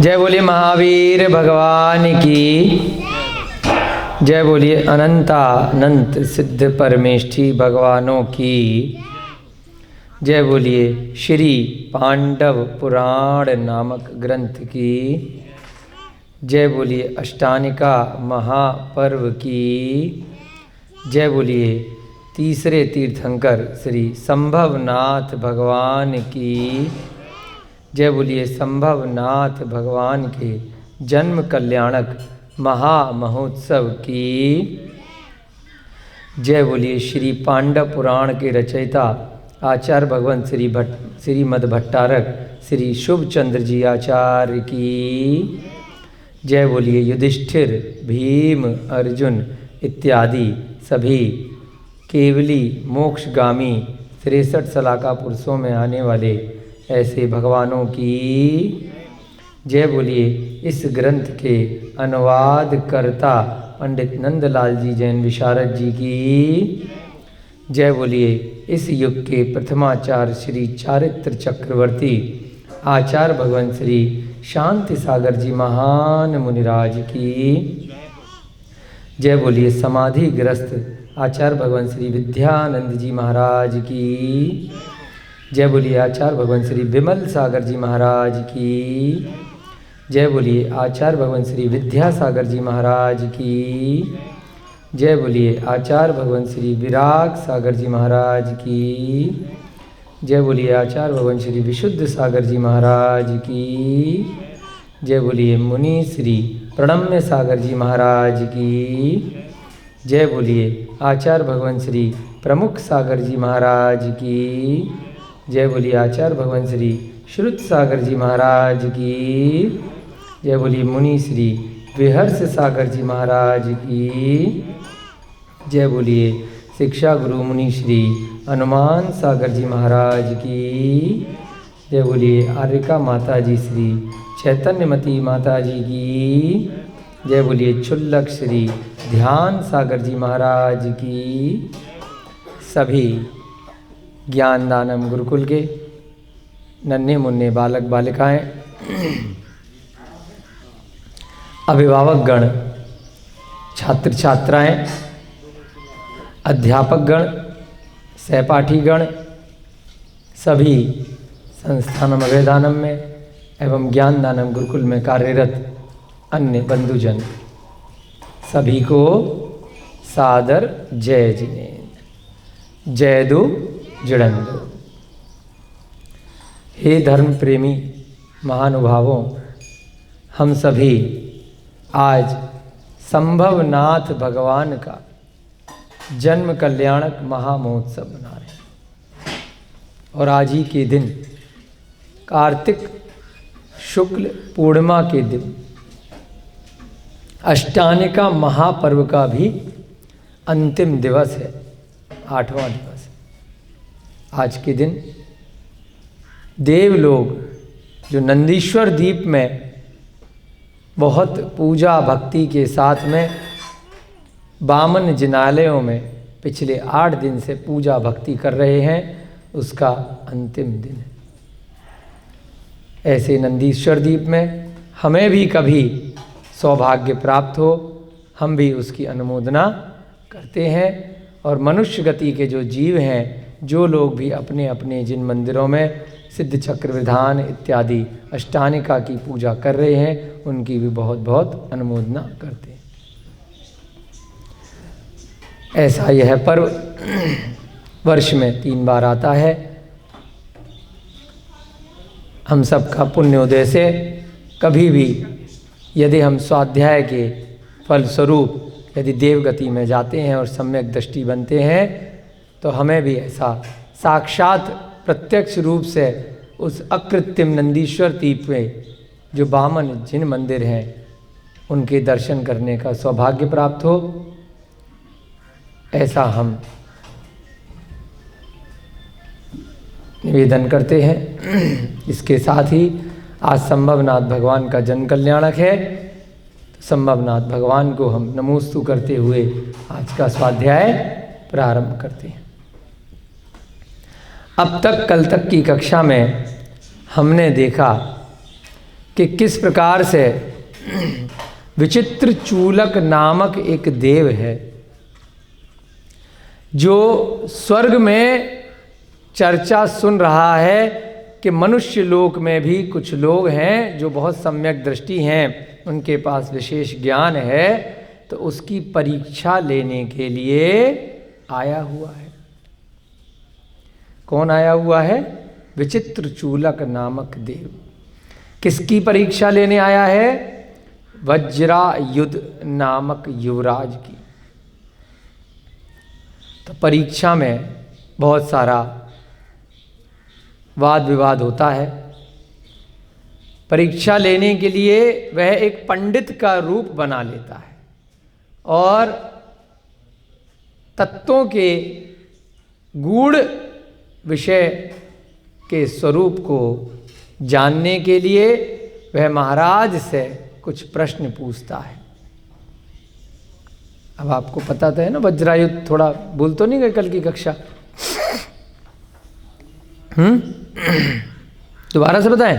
जय बोलिए महावीर भगवान की। जय बोलिए अनंतानंत सिद्ध परमेष्ठी भगवानों की। जय बोलिए श्री पांडव पुराण नामक ग्रंथ की। जय बोलिए अष्टानिका महापर्व की। जय बोलिए तीसरे तीर्थंकर श्री संभवनाथ भगवान की। जय बोलिए संभवनाथ भगवान के जन्म कल्याणक महामहोत्सव की। जय बोलिए श्री पांडव पुराण के रचयिता आचार्य भगवान श्रीमद् भट्टारक श्री शुभचंद्र जी आचार्य की। जय बोलिए युधिष्ठिर भीम अर्जुन इत्यादि सभी केवली मोक्षगामी 63 सलाका पुरुषों में आने वाले ऐसे भगवानों की। जय बोलिए इस ग्रंथ के अनुवाद कर्ता पंडित नंदलाल जी जैन विशारद जी की। जय बोलिए इस युग के प्रथमाचार्य श्री चारित्र चक्रवर्ती आचार्य भगवान श्री शांति सागर जी महान मुनिराज की। जय बोलिए समाधि ग्रस्त आचार्य भगवान श्री विद्यानंद जी महाराज की। जय बोलिए आचार्य भगवान श्री विमल सागर जी महाराज की। जय बोलिए आचार्य भगवान श्री विद्यासागर जी महाराज की। जय बोलिए आचार्य भगवान श्री विराग सागर जी महाराज की। जय बोलिए आचार्य भगवान श्री विशुद्ध सागर जी महाराज की। जय बोलिए मुनि श्री प्रणम्य सागर जी महाराज की। जय बोलिए आचार्य भगवान श्री प्रमुख सागर जी महाराज की। जय बोलिए आचार्य भगवान श्री श्रुत सागर जी महाराज की। जय बोलिए मुनि श्री विहर्ष सागर जी महाराज की। जय बोलिए शिक्षा गुरु मुनि श्री हनुमान सागर जी महाराज की। जय बोलिए आर्यका माता जी श्री चैतन्यमती माता जी की। जय बोलिए क्षुल्लक श्री ध्यान सागर जी महाराज की। सभी ज्ञानदानम गुरुकुल के नन्हे मुन्ने बालक बालिकाएं, अभिभावक गण, छात्र छात्राएं, अध्यापक गण, सहपाठी गण, सभी संस्थानम अभयदानम में एवं ज्ञानदानम गुरुकुल में कार्यरत अन्य बंधुजन सभी को सादर जय जिनेन्द्र। जय दो जुड़ंदो। हे धर्म प्रेमी महानुभावों, हम सभी आज संभवनाथ भगवान का जन्म कल्याणक महामहोत्सव मना रहे हैं। और आज ही के दिन कार्तिक शुक्ल पूर्णिमा के दिन अष्टानिका महापर्व का भी अंतिम दिवस है, 8वां दिवस है। आज के दिन देवलोग जो नंदीश्वर द्वीप में बहुत पूजा भक्ति के साथ में बामन जिनालयों में पिछले 8 दिन से पूजा भक्ति कर रहे हैं, उसका अंतिम दिन है। ऐसे नंदीश्वर द्वीप में हमें भी कभी सौभाग्य प्राप्त हो, हम भी उसकी अनुमोदना करते हैं। और मनुष्य गति के जो जीव हैं, जो लोग भी अपने अपने जिन मंदिरों में सिद्ध चक्र विधान इत्यादि अष्टानिका की पूजा कर रहे हैं, उनकी भी बहुत बहुत अनुमोदना करते हैं। ऐसा यह पर्व वर्ष में 3 बार आता है। हम सबका पुण्योदय से कभी भी यदि हम स्वाध्याय के फलस्वरूप यदि देवगति में जाते हैं और सम्यक दृष्टि बनते हैं, तो हमें भी ऐसा साक्षात प्रत्यक्ष रूप से उस अकृत्रिम नंदीश्वर द्वीप में जो बामन जिन मंदिर हैं उनके दर्शन करने का सौभाग्य प्राप्त हो, ऐसा हम निवेदन करते हैं। इसके साथ ही आज संभवनाथ भगवान का जन्म कल्याणक है, तो संभवनाथ भगवान को हम नमोस्तु करते हुए आज का स्वाध्याय प्रारंभ करते हैं। अब तक कल तक की कक्षा में हमने देखा कि किस प्रकार से विचित्र चूलक नामक एक देव है जो स्वर्ग में चर्चा सुन रहा है कि मनुष्य लोक में भी कुछ लोग हैं जो बहुत सम्यक दृष्टि हैं, उनके पास विशेष ज्ञान है, तो उसकी परीक्षा लेने के लिए आया हुआ है। कौन आया हुआ है? विचित्र चूलक नामक देव। किसकी परीक्षा लेने आया है? वज्रायुध नामक युवराज की। तो परीक्षा में बहुत सारा वाद विवाद होता है। परीक्षा लेने के लिए वह एक पंडित का रूप बना लेता है और तत्वों के गूढ़ विषय के स्वरूप को जानने के लिए वह महाराज से कुछ प्रश्न पूछता है। अब आपको पता तो है ना, वज्रायुध थोड़ा भूल तो नहीं गए कल की कक्षा? दोबारा से बताएं।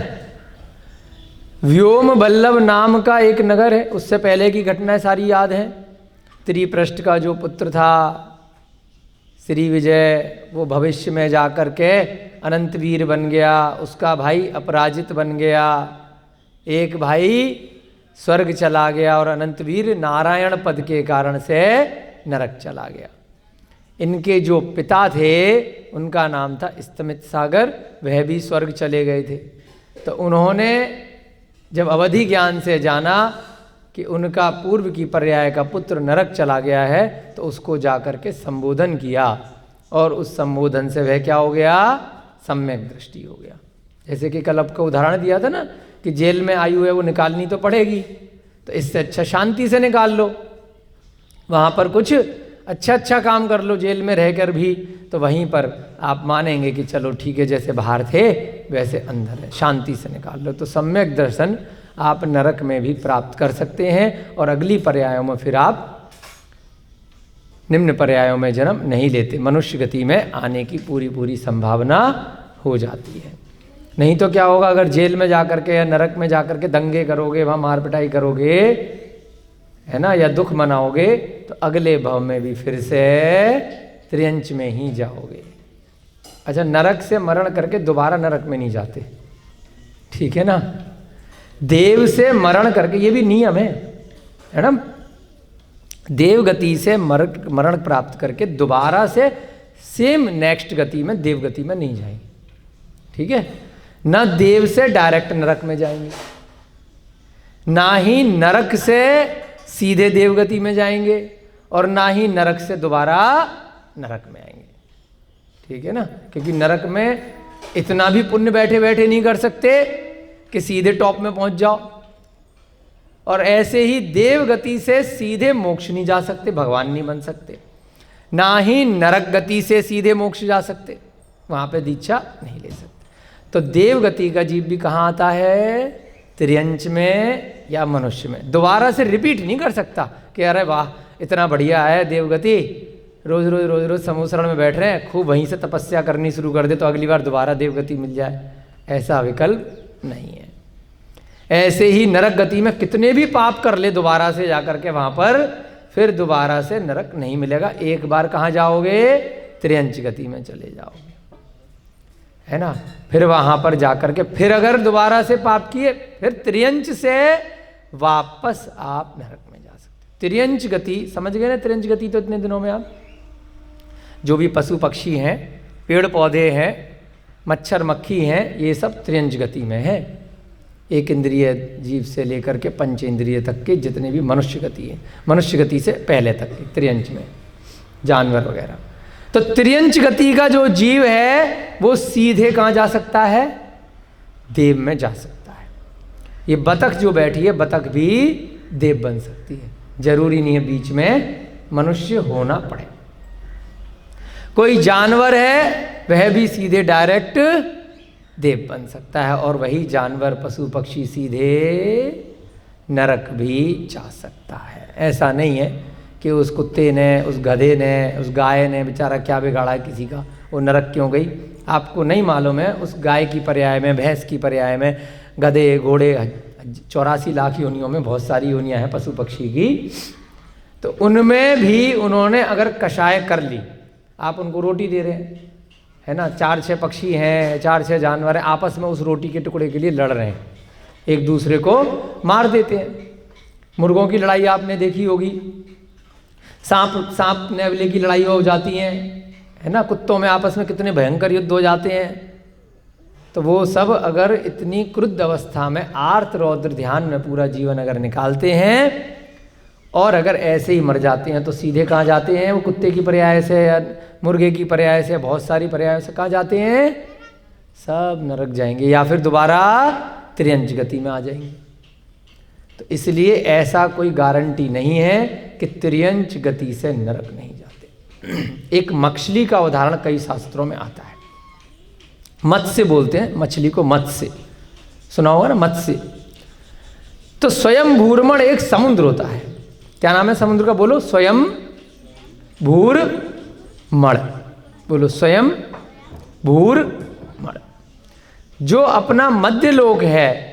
व्योम बल्लभ नाम का एक नगर है, उससे पहले की घटनाएं सारी याद हैं। त्रिपृष्ठ का जो पुत्र था श्री विजय, वो भविष्य में जाकर के अनंतवीर बन गया, उसका भाई अपराजित बन गया, एक भाई स्वर्ग चला गया और अनंतवीर नारायण पद के कारण से नरक चला गया। इनके जो पिता थे उनका नाम था स्तमित सागर, वह भी स्वर्ग चले गए थे। तो उन्होंने जब अवधि ज्ञान से जाना कि उनका पूर्व की पर्याय का पुत्र नरक चला गया है, तो उसको जाकर के संबोधन किया और उस संबोधन से वह क्या हो गया? सम्यक दृष्टि हो गया। जैसे कि कल आपका उदाहरण दिया था ना कि जेल में आयु है वो निकालनी तो पड़ेगी, तो इससे अच्छा शांति से निकाल लो, वहाँ पर कुछ अच्छा काम कर लो जेल में रहकर भी, तो वहीं पर आप मानेंगे कि चलो ठीक है, जैसे बाहर थे वैसे अंदर है, शांति से निकाल लो। तो सम्यक दर्शन आप नरक में भी प्राप्त कर सकते हैं और अगली पर्यायों में फिर आप निम्न पर्यायों में जन्म नहीं लेते, मनुष्य गति में आने की पूरी संभावना हो जाती है। नहीं तो क्या होगा, अगर जेल में जाकर के या नरक में जाकर के दंगे करोगे, वहाँ मार पिटाई करोगे, है ना, या दुख मनाओगे, तो अगले भव में भी फिर से त्रियंच में ही जाओगे। अच्छा, नरक से मरण करके दोबारा नरक में नहीं जाते, ठीक है ना। देव से मरण करके, ये भी नियम है ना, देव गति से मरण प्राप्त करके दोबारा से सेम नेक्स्ट गति में देव गति में नहीं जाएंगे, ठीक है ना। देव से डायरेक्ट नरक में जाएंगे, ना ही नरक से सीधे देवगति में जाएंगे, और ना ही नरक से दोबारा नरक में आएंगे, ठीक है ना। क्योंकि नरक में इतना भी पुण्य बैठे बैठे नहीं कर सकते कि सीधे टॉप में पहुंच जाओ, और ऐसे ही देव गति से सीधे मोक्ष नहीं जा सकते, भगवान नहीं बन सकते, ना ही नरक गति से सीधे मोक्ष जा सकते, वहां पे दीक्षा नहीं ले सकते। तो देव गति का जीव भी कहाँ आता है? त्रियंच में या मनुष्य में। दोबारा से रिपीट नहीं कर सकता कि अरे वाह इतना बढ़िया है देवगति, रोज समूसरण में बैठ रहे हैं, खूब वहीं से तपस्या करनी शुरू कर दे तो अगली बार दोबारा देवगति मिल जाए, ऐसा विकल्प नहीं है। ऐसे ही नरक गति में कितने भी पाप कर ले दोबारा से जाकर के वहां पर, फिर दोबारा से नरक नहीं मिलेगा। एक बार कहाँ जाओगे? त्रियंच गति में चले जाओगे, है ना। फिर वहां पर जाकर के फिर अगर दोबारा से पाप किए, फिर त्रियंच से वापस आप नरक में जा सकते। त्रियंच गति समझ गए ना? त्रियंच गति तो इतने दिनों में आप जो भी पशु पक्षी हैं, पेड़ पौधे हैं, मच्छर मक्खी हैं, ये सब त्रियंच गति में है। एक इंद्रिय जीव से लेकर के पंच इंद्रिय तक के जितने भी मनुष्य गति है, मनुष्य गति से पहले तक के त्रियंच में जानवर वगैरह। तो त्रियंच गति का जो जीव है वो सीधे कहाँ जा सकता है? देव में जा सकता है। ये बतख जो बैठी है, बतख भी देव बन सकती है, जरूरी नहीं है बीच में मनुष्य होना पड़े। कोई जानवर है वह भी सीधे डायरेक्ट देव बन सकता है, और वही जानवर पशु पक्षी सीधे नरक भी जा सकता है। ऐसा नहीं है कि उस कुत्ते ने, उस गधे ने, उस गाय ने बेचारा क्या बिगाड़ा है किसी का, वो नरक क्यों गई। आपको नहीं मालूम है, उस गाय की पर्याय में, भैंस की पर्याय में, गधे घोड़े 84 लाख योनियों में बहुत सारी योनियाँ हैं पशु पक्षी की, तो उनमें भी उन्होंने अगर कषाय कर ली, आप उनको रोटी दे रहे हैं, है ना, 4-6 पक्षी हैं, 4-6 जानवर हैं, आपस में उस रोटी के टुकड़े के लिए लड़ रहे हैं, एक दूसरे को मार देते हैं। मुर्गों की लड़ाई आपने देखी होगी, सांप नेवले की लड़ाई हो जाती है ना, कुत्तों में आपस में कितने भयंकर युद्ध हो जाते हैं। तो वो सब अगर इतनी क्रुद्ध अवस्था में आर्त रौद्र ध्यान में पूरा जीवन अगर निकालते हैं और अगर ऐसे ही मर जाते हैं तो सीधे कहाँ जाते हैं? वो कुत्ते की पर्याय से या मुर्गे की पर्याय से, बहुत सारी पर्याय से कहाँ जाते हैं? सब नरक जाएंगे या फिर दोबारा त्रियंच गति में आ जाएंगे। तो इसलिए ऐसा कोई गारंटी नहीं है कि त्रियंच गति से नरक नहीं जाते। एक मछली का उदाहरण कई शास्त्रों में आता है, मत्स्य बोलते हैं मछली को, मत्स्य सुना होगा ना, मत्स्य। तो स्वयं भूरमण एक समुद्र होता है, क्या नाम है समुद्र का? बोलो, स्वयं भूरमण, बोलो स्वयं भूरमण। जो अपना मध्य लोक है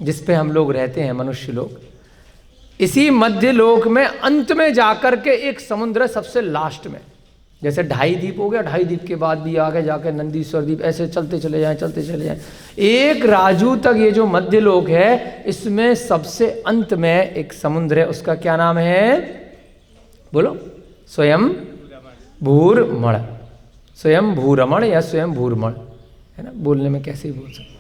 जिस पे हम लोग रहते हैं, मनुष्य लोग, इसी मध्य लोक में अंत में जाकर के एक समुद्र है सबसे लास्ट में, जैसे 2.5 द्वीप हो गया, 2.5 द्वीप के बाद भी आगे जाकर नंदीश्वर द्वीप, ऐसे चलते चले जाएं, चलते चले जाएं, एक राजू तक ये जो मध्य लोक है, इसमें सबसे अंत में एक समुद्र है, उसका क्या नाम है? बोलो, स्वयं भूरमण, स्वयं भूरमण या स्वयं भूरमण, है ना, बोलने में कैसे ही बोल सकते।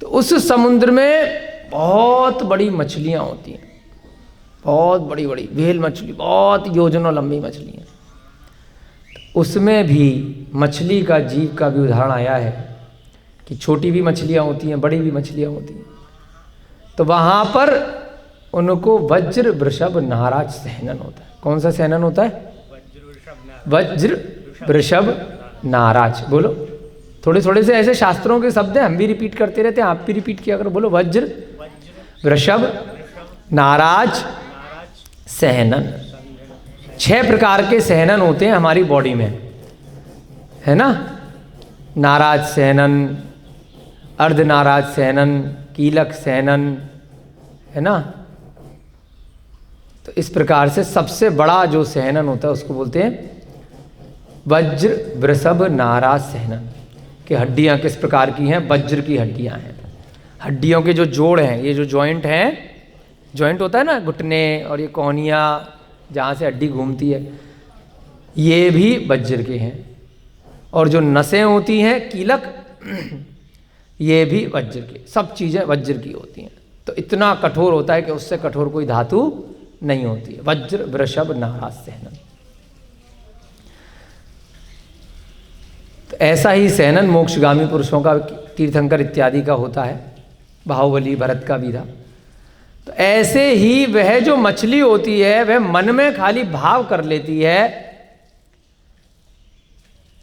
तो उस समुद्र में बहुत बड़ी मछलियां होती हैं, बहुत बड़ी बड़ी व्हेल मछली, बहुत योजनों लंबी मछलियां। उसमें भी मछली का जीव का भी उदाहरण आया है कि छोटी भी मछलियां होती हैं, बड़ी भी मछलियां होती हैं। तो वहाँ पर उनको वज्र वृषभ नाराज सहनन होता है। कौन सा सहनन होता है? वज्र वृषभ नाराज। बोलो, थोड़े थोड़े से ऐसे शास्त्रों के शब्द हैं, हम भी रिपीट करते रहते हैं, आप भी रिपीट किया करो। बोलो, वज्र वृषभ नाराज सहनन। 6 प्रकार के सहनन होते हैं हमारी बॉडी में, है ना, नाराज सहनन, अर्ध नाराज सहनन, कीलक सहनन, है ना। तो इस प्रकार से सबसे बड़ा जो सहनन होता है उसको बोलते हैं वज्र वृषभ नाराज सहनन। कि हड्डियां किस प्रकार की हैं? वज्र की हड्डियां हैं। हड्डियों के जो जोड़ हैं, ये जो जॉइंट हैं, जॉइंट होता है ना घुटने और ये कोहनियाँ जहाँ से हड्डी घूमती है, ये भी वज्र के हैं। और जो नसें होती हैं कीलक, ये भी वज्र के, सब चीज़ें वज्र की होती हैं। तो इतना कठोर होता है कि उससे कठोर कोई धातु नहीं होती है। वज्र वृषभ नाराज सहनन। तो ऐसा ही सहनन मोक्षगामी पुरुषों का, तीर्थंकर इत्यादि का होता है, बाहुबली भरत का भी था। तो ऐसे ही वह जो मछली होती है वह मन में खाली भाव कर लेती है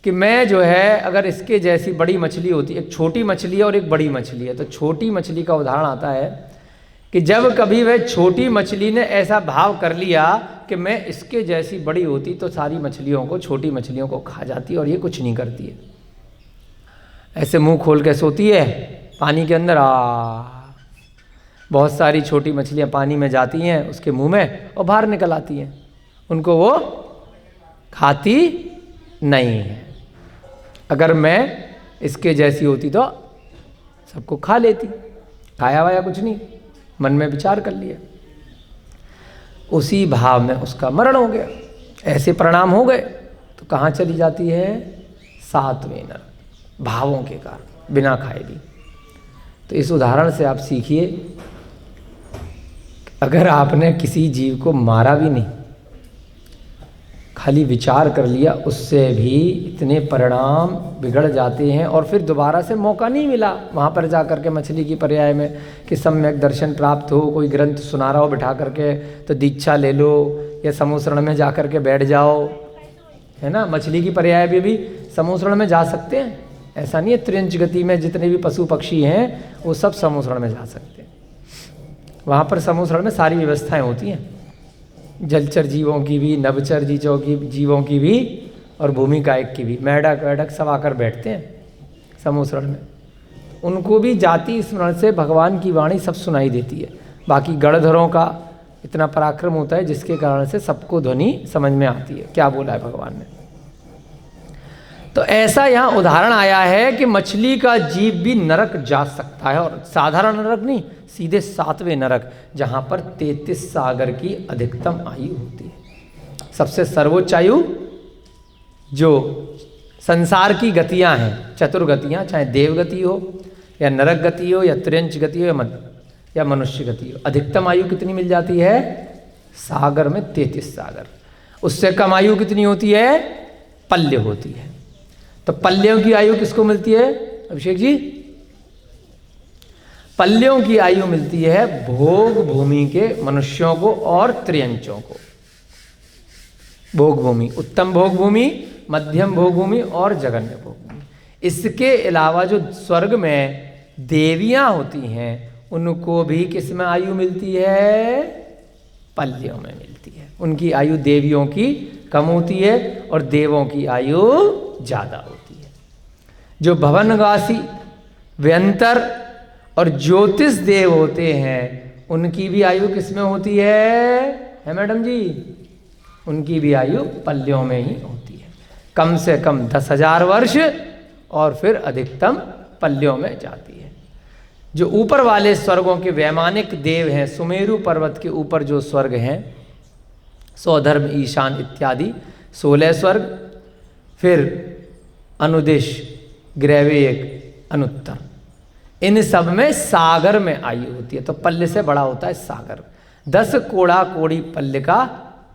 कि मैं जो है, अगर इसके जैसी बड़ी मछली होती है, एक छोटी मछली है और एक बड़ी मछली है, तो छोटी मछली का उदाहरण आता है कि जब कभी वह छोटी मछली ने ऐसा भाव कर लिया कि मैं इसके जैसी बड़ी होती तो सारी मछलियों को, छोटी मछलियों को खा जाती और ये कुछ नहीं करती है। ऐसे मुंह खोल के सोती है पानी के अंदर, बहुत सारी छोटी मछलियां पानी में जाती हैं उसके मुंह में और बाहर निकल आती हैं, उनको वो खाती नहीं है। अगर मैं इसके जैसी होती तो सबको खा लेती, खाया वाया कुछ नहीं, मन में विचार कर लिया, उसी भाव में उसका मरण हो गया। ऐसे परिणाम हो गए तो कहाँ चली जाती है? 7वें नरक, भावों के कारण, बिना खाए भी। तो इस उदाहरण से आप सीखिए, अगर आपने किसी जीव को मारा भी नहीं, खाली विचार कर लिया, उससे भी इतने परिणाम बिगड़ जाते हैं और फिर दोबारा से मौका नहीं मिला वहाँ पर जा कर के मछली की पर्याय में कि सम्यक दर्शन प्राप्त हो, कोई ग्रंथ सुना रहा हो बिठा करके तो दीक्षा ले लो या समूसरण में जा कर के बैठ जाओ, है ना। मछली की पर्याय भी समूसरण में जा सकते हैं, ऐसा नहीं है। त्रियंच गति में जितने भी पशु पक्षी हैं वो सब समूसरण में जा सकते हैं। वहाँ पर समूसरण में सारी व्यवस्थाएं होती हैं, जलचर जीवों की भी, नभचर जीवों की भी और भूमि कायक की भी। मेढक वेढक सब आकर बैठते हैं, समूसरण में, उनको भी जाति स्मरण से भगवान की वाणी सब सुनाई देती है। बाकी गणधरों का इतना पराक्रम होता है जिसके कारण से सबको ध्वनि समझ में आती है क्या बोला है भगवान ने। तो ऐसा यहाँ उदाहरण आया है कि मछली का जीव भी नरक जा सकता है, और साधारण नरक नहीं, सीधे 7वें नरक, जहाँ पर 33 सागर की अधिकतम आयु होती है। सबसे सर्वोच्च आयु जो संसार की गतियाँ हैं, चतुर्गतियाँ, चाहे देवगति हो या नरक गति हो या त्रियंच गति हो या मनुष्य गति हो, अधिकतम आयु कितनी मिल जाती है? सागर में 33 सागर। उससे कम आयु कितनी होती है? पल्य होती है। तो पल्यों की आयु किसको मिलती है अभिषेक जी? पल्यों की आयु मिलती है भोग भूमि के मनुष्यों को और त्रियंचों को। भोग भूमि, उत्तम भोग भूमि, मध्यम भोग भूमि और जघन्य भोग भूमि। इसके अलावा जो स्वर्ग में देवियां होती हैं उनको भी किस में आयु मिलती है? पल्यों में मिलती है। उनकी आयु देवियों की कम होती है और देवों की आयु ज्यादा होती है। जो भवनवासी, व्यंतर और ज्योतिष देव होते हैं उनकी भी आयु किस में होती है मैडम जी? उनकी भी आयु पल्यों में ही होती है। कम से कम 10,000 वर्ष और फिर अधिकतम पल्यों में जाती है। जो ऊपर वाले स्वर्गों के वैमानिक देव हैं, सुमेरु पर्वत के ऊपर जो स्वर्ग हैं, सौधर्म, ईशान इत्यादि 16 स्वर्ग, फिर अनुदिश, ग्रैवेयक, अनुत्तर, इन सब में सागर में आयु होती है। तो पल्य से बड़ा होता है सागर। 10 कोड़ा कोड़ी पल्य का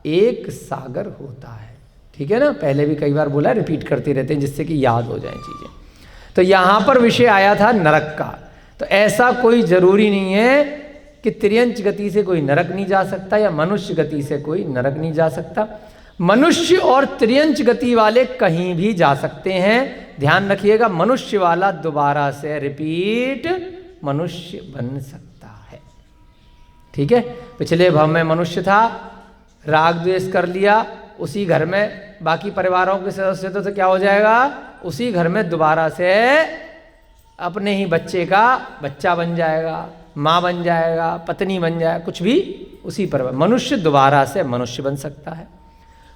एक सागर होता है। ठीक है ना, पहले भी कई बार बोला, रिपीट करते रहते हैं जिससे कि याद हो जाए चीजें। तो यहां पर विषय आया था नरक का। तो ऐसा कोई जरूरी नहीं है कि त्रियंच गति से कोई नरक नहीं जा सकता या मनुष्य गति से कोई नरक नहीं जा सकता। मनुष्य और त्रियंच गति वाले कहीं भी जा सकते हैं। ध्यान रखिएगा, मनुष्य वाला दोबारा से रिपीट मनुष्य बन सकता है। ठीक है, पिछले भव में मनुष्य था, राग द्वेष कर लिया, उसी घर में बाकी परिवारों के सदस्य तो क्या हो जाएगा? उसी घर में दोबारा से अपने ही बच्चे का बच्चा बन जाएगा, माँ बन जाएगा, पत्नी बन जाएगा, कुछ भी उसी पर। मनुष्य दोबारा से मनुष्य बन सकता है।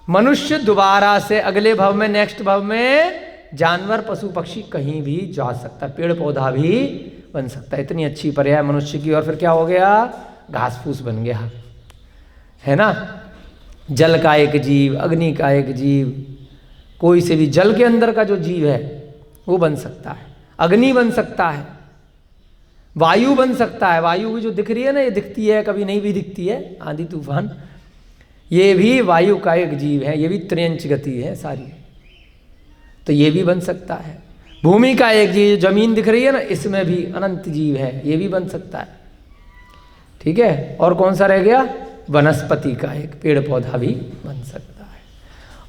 मनुष्य दोबारा से अगले भव में, नेक्स्ट भव में जानवर, पशु, पक्षी कहीं भी जा सकता है, पेड़ पौधा भी बन सकता है। इतनी अच्छी पर्याय मनुष्य की। और फिर क्या हो गया? घास फूस बन गया, है ना। जल का एक जीव, अग्नि का एक जीव, कोई से भी जल के अंदर का जो जीव है वो बन सकता है। अग्नि बन सकता है, वायु बन सकता है। वायु भी जो दिख रही है ना, ये दिखती है, कभी नहीं भी दिखती है, आंधी तूफान, ये भी वायु का एक जीव है। ये भी त्रियंच गति है सारी, तो ये भी बन सकता है। भूमि का एक जीव, जमीन दिख रही है ना, इसमें भी अनंत जीव है, ये भी बन सकता है। ठीक है, और कौन सा रह गया? वनस्पति का एक पेड़ पौधा भी बन सकता है।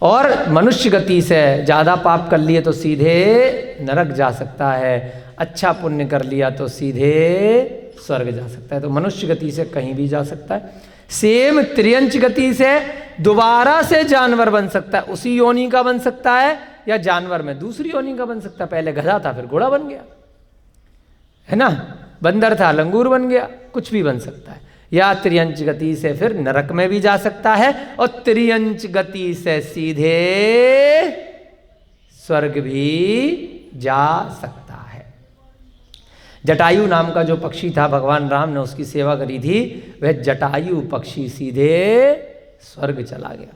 और मनुष्य गति से ज़्यादा पाप कर लिए तो सीधे नरक जा सकता है, अच्छा पुण्य कर लिया तो सीधे स्वर्ग जा सकता है। तो मनुष्य गति से कहीं भी जा सकता है। सेम त्रियंच गति से दोबारा से जानवर बन सकता है, उसी योनि का बन सकता है, या जानवर में दूसरी योनि का बन सकता है। पहले गधा था, फिर घोड़ा बन गया, है ना, बंदर था, लंगूर बन गया, कुछ भी बन सकता है। या त्रियंच गति से फिर नरक में भी जा सकता है, और त्रियंच गति से सीधे स्वर्ग भी जा सकता है। जटायु नाम का जो पक्षी था, भगवान राम ने उसकी सेवा करी थी, वह जटायु पक्षी सीधे स्वर्ग चला गया।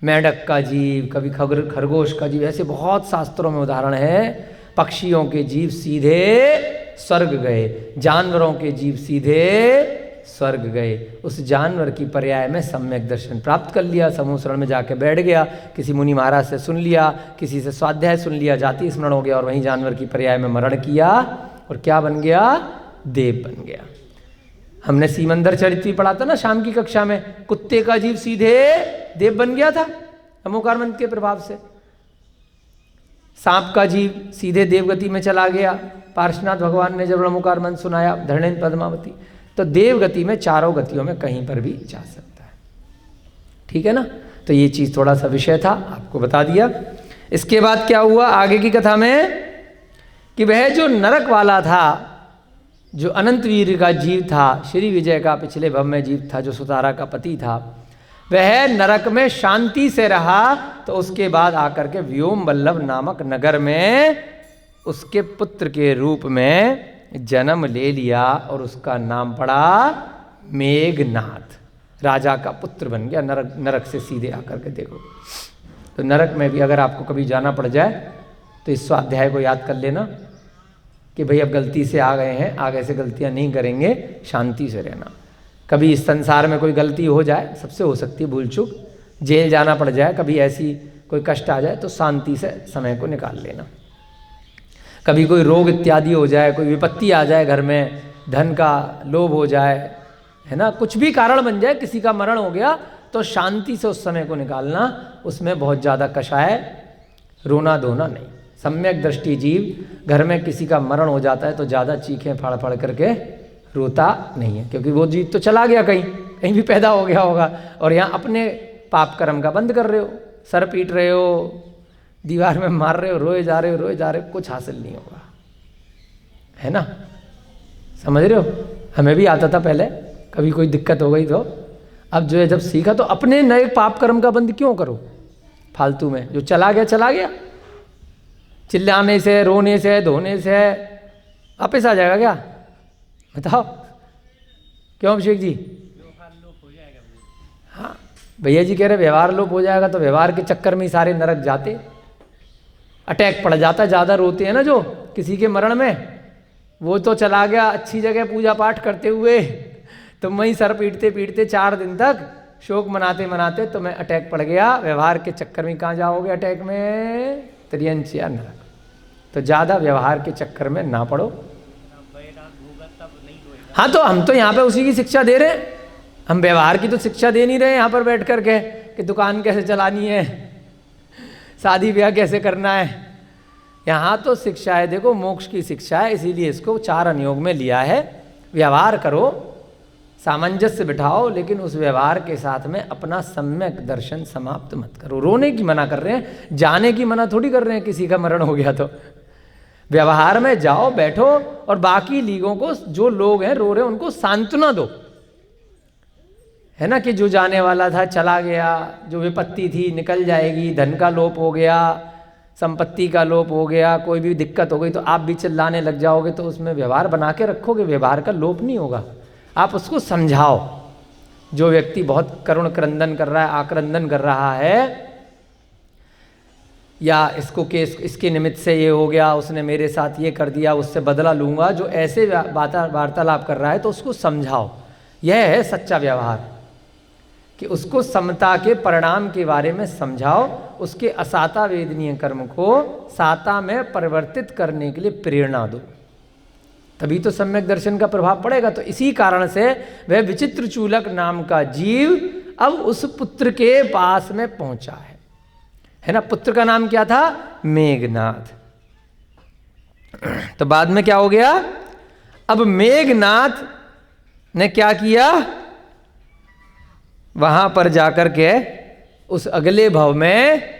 मेंढक का जीव, कभी खरगोश का जीव, ऐसे बहुत शास्त्रों में उदाहरण है। पक्षियों के जीव सीधे स्वर्ग गए, जानवरों के जीव सीधे स्वर्ग गए। उस जानवर की पर्याय में सम्यक दर्शन प्राप्त कर लिया, समूह शरण में जाके बैठ गया, किसी मुनि महाराज से सुन लिया, किसी से स्वाध्याय सुन लिया, जाति स्मरण हो गया, और वहीं जानवर की पर्याय में मरण किया, और क्या बन गया? देव बन गया। हमने सीमंदर चरित्र पढ़ा था ना शाम की कक्षा में, कुत्ते का जीव सीधे देव बन गया था अमोकार मंत्र के प्रभाव से। सांप का जीव सीधे देवगति में चला गया, पार्श्वनाथ भगवान ने जब अमोकार मंत्र सुनाया, धरणेन्द्र पद्मावती। तो देवगति में चारों गतियों में कहीं पर भी जा सकता है। ठीक है ना, तो ये चीज थोड़ा सा विषय था, आपको बता दिया। इसके बाद क्या हुआ आगे की कथा में, कि वह जो नरक वाला था, जो अनंत वीर का जीव था, श्री विजय का पिछले भव में जीव था, जो सुतारा का पति था, वह नरक में शांति से रहा। तो उसके बाद आकर के व्योम वल्लभ नामक नगर में उसके पुत्र के रूप में जन्म ले लिया और उसका नाम पड़ा मेघनाथ। राजा का पुत्र बन गया। नरक से सीधे आकर के देखो। तो नरक में भी अगर आपको कभी जाना पड़ जाए तो इस स्वाध्याय को याद कर लेना कि भाई अब गलती से आ गए हैं, आगे से गलतियां नहीं करेंगे, शांति से रहना। कभी इस संसार में कोई गलती हो जाए, सबसे हो सकती है भूल चूक, जेल जाना पड़ जाए, कभी ऐसी कोई कष्ट आ जाए तो शांति से समय को निकाल लेना। कभी कोई रोग इत्यादि हो जाए, कोई विपत्ति आ जाए घर में, धन का लोभ हो जाए, है ना, कुछ भी कारण बन जाए, किसी का मरण हो गया, तो शांति से उस समय को निकालना। उसमें बहुत ज़्यादा कषाय रोना धोना नहीं। सम्यक दृष्टि जीव घर में किसी का मरण हो जाता है तो ज़्यादा चीखें फाड़ फाड़ करके रोता नहीं है, क्योंकि वो जीव तो चला गया, कहीं भी पैदा हो गया होगा। और यहाँ अपने पाप कर्म का बंद कर रहे हो, सर पीट रहे हो, दीवार में मार रहे हो, रोए जा रहे हो, कुछ हासिल नहीं होगा, है ना। समझ रहे हो। हमें भी आता था पहले, कभी कोई दिक्कत हो गई तो। अब जो है जब सीखा तो अपने नए पाप कर्म का बंद क्यों करो फालतू में। जो चला गया चला गया, चिल्लाने से, रोने से, धोने से वापस आ जाएगा क्या? बताओ क्यों अभिषेक जी? हाँ, भैया जी कह रहे व्यवहार लोप हो जाएगा, तो व्यवहार के चक्कर में ही सारे नरक जाते, अटैक पड़ जाता। ज़्यादा रोते हैं ना जो किसी के मरण में, वो तो चला गया अच्छी जगह पूजा पाठ करते हुए, तो वहीं सर पीटते पीटते 4 दिन तक शोक मनाते मनाते तुम्हें अटैक पड़ गया। व्यवहार के चक्कर में कहाँ जाओगे अटैक में? त्रियंच या नरक। तो ज़्यादा व्यवहार के चक्कर में ना पड़ो। हाँ, तो हम तो यहाँ पे उसी की शिक्षा दे रहे हैं। हम व्यवहार की तो शिक्षा दे नहीं रहे यहाँ पर बैठ करके कि दुकान कैसे चलानी है, शादी ब्याह कैसे करना है। यहाँ तो शिक्षा है, देखो मोक्ष की शिक्षा है, इसीलिए इसको 4 अनुयोग में लिया है। व्यवहार करो, सामंजस्य बिठाओ, लेकिन उस व्यवहार के साथ में अपना सम्यक दर्शन समाप्त मत करो। रोने की मना कर रहे हैं, जाने की मना थोड़ी कर रहे हैं। किसी का मरण हो गया तो व्यवहार में जाओ, बैठो, और बाकी लीगों को, जो लोग हैं रो रहे हैं, उनको सांत्वना दो, है ना, कि जो जाने वाला था चला गया, जो विपत्ति थी निकल जाएगी, धन का लोप हो गया, संपत्ति का लोप हो गया, कोई भी दिक्कत हो गई तो आप भी चिल्लाने लग जाओगे, तो उसमें व्यवहार बना के रखोगे, व्यवहार का लोप नहीं होगा। आप उसको समझाओ। जो व्यक्ति बहुत करुण क्रंदन कर रहा है, आक्रंदन कर रहा है, या इसको के इसके निमित्त से ये हो गया, उसने मेरे साथ ये कर दिया, उससे बदला लूँगा, जो ऐसे वार्तालाप कर रहा है, तो उसको समझाओ। यह है सच्चा व्यवहार, कि उसको समता के परिणाम के बारे में समझाओ, उसके असाता वेदनीय कर्म को साता में परिवर्तित करने के लिए प्रेरणा दो, तभी तो सम्यक दर्शन का प्रभाव पड़ेगा। तो इसी कारण से वह विचित्र चूलक नाम का जीव अब उस पुत्र के पास में पहुंचा है ना। पुत्र का नाम क्या था? मेघनाथ। तो बाद में क्या हो गया? अब मेघनाथ ने क्या किया? वहां पर जाकर के उस अगले भव में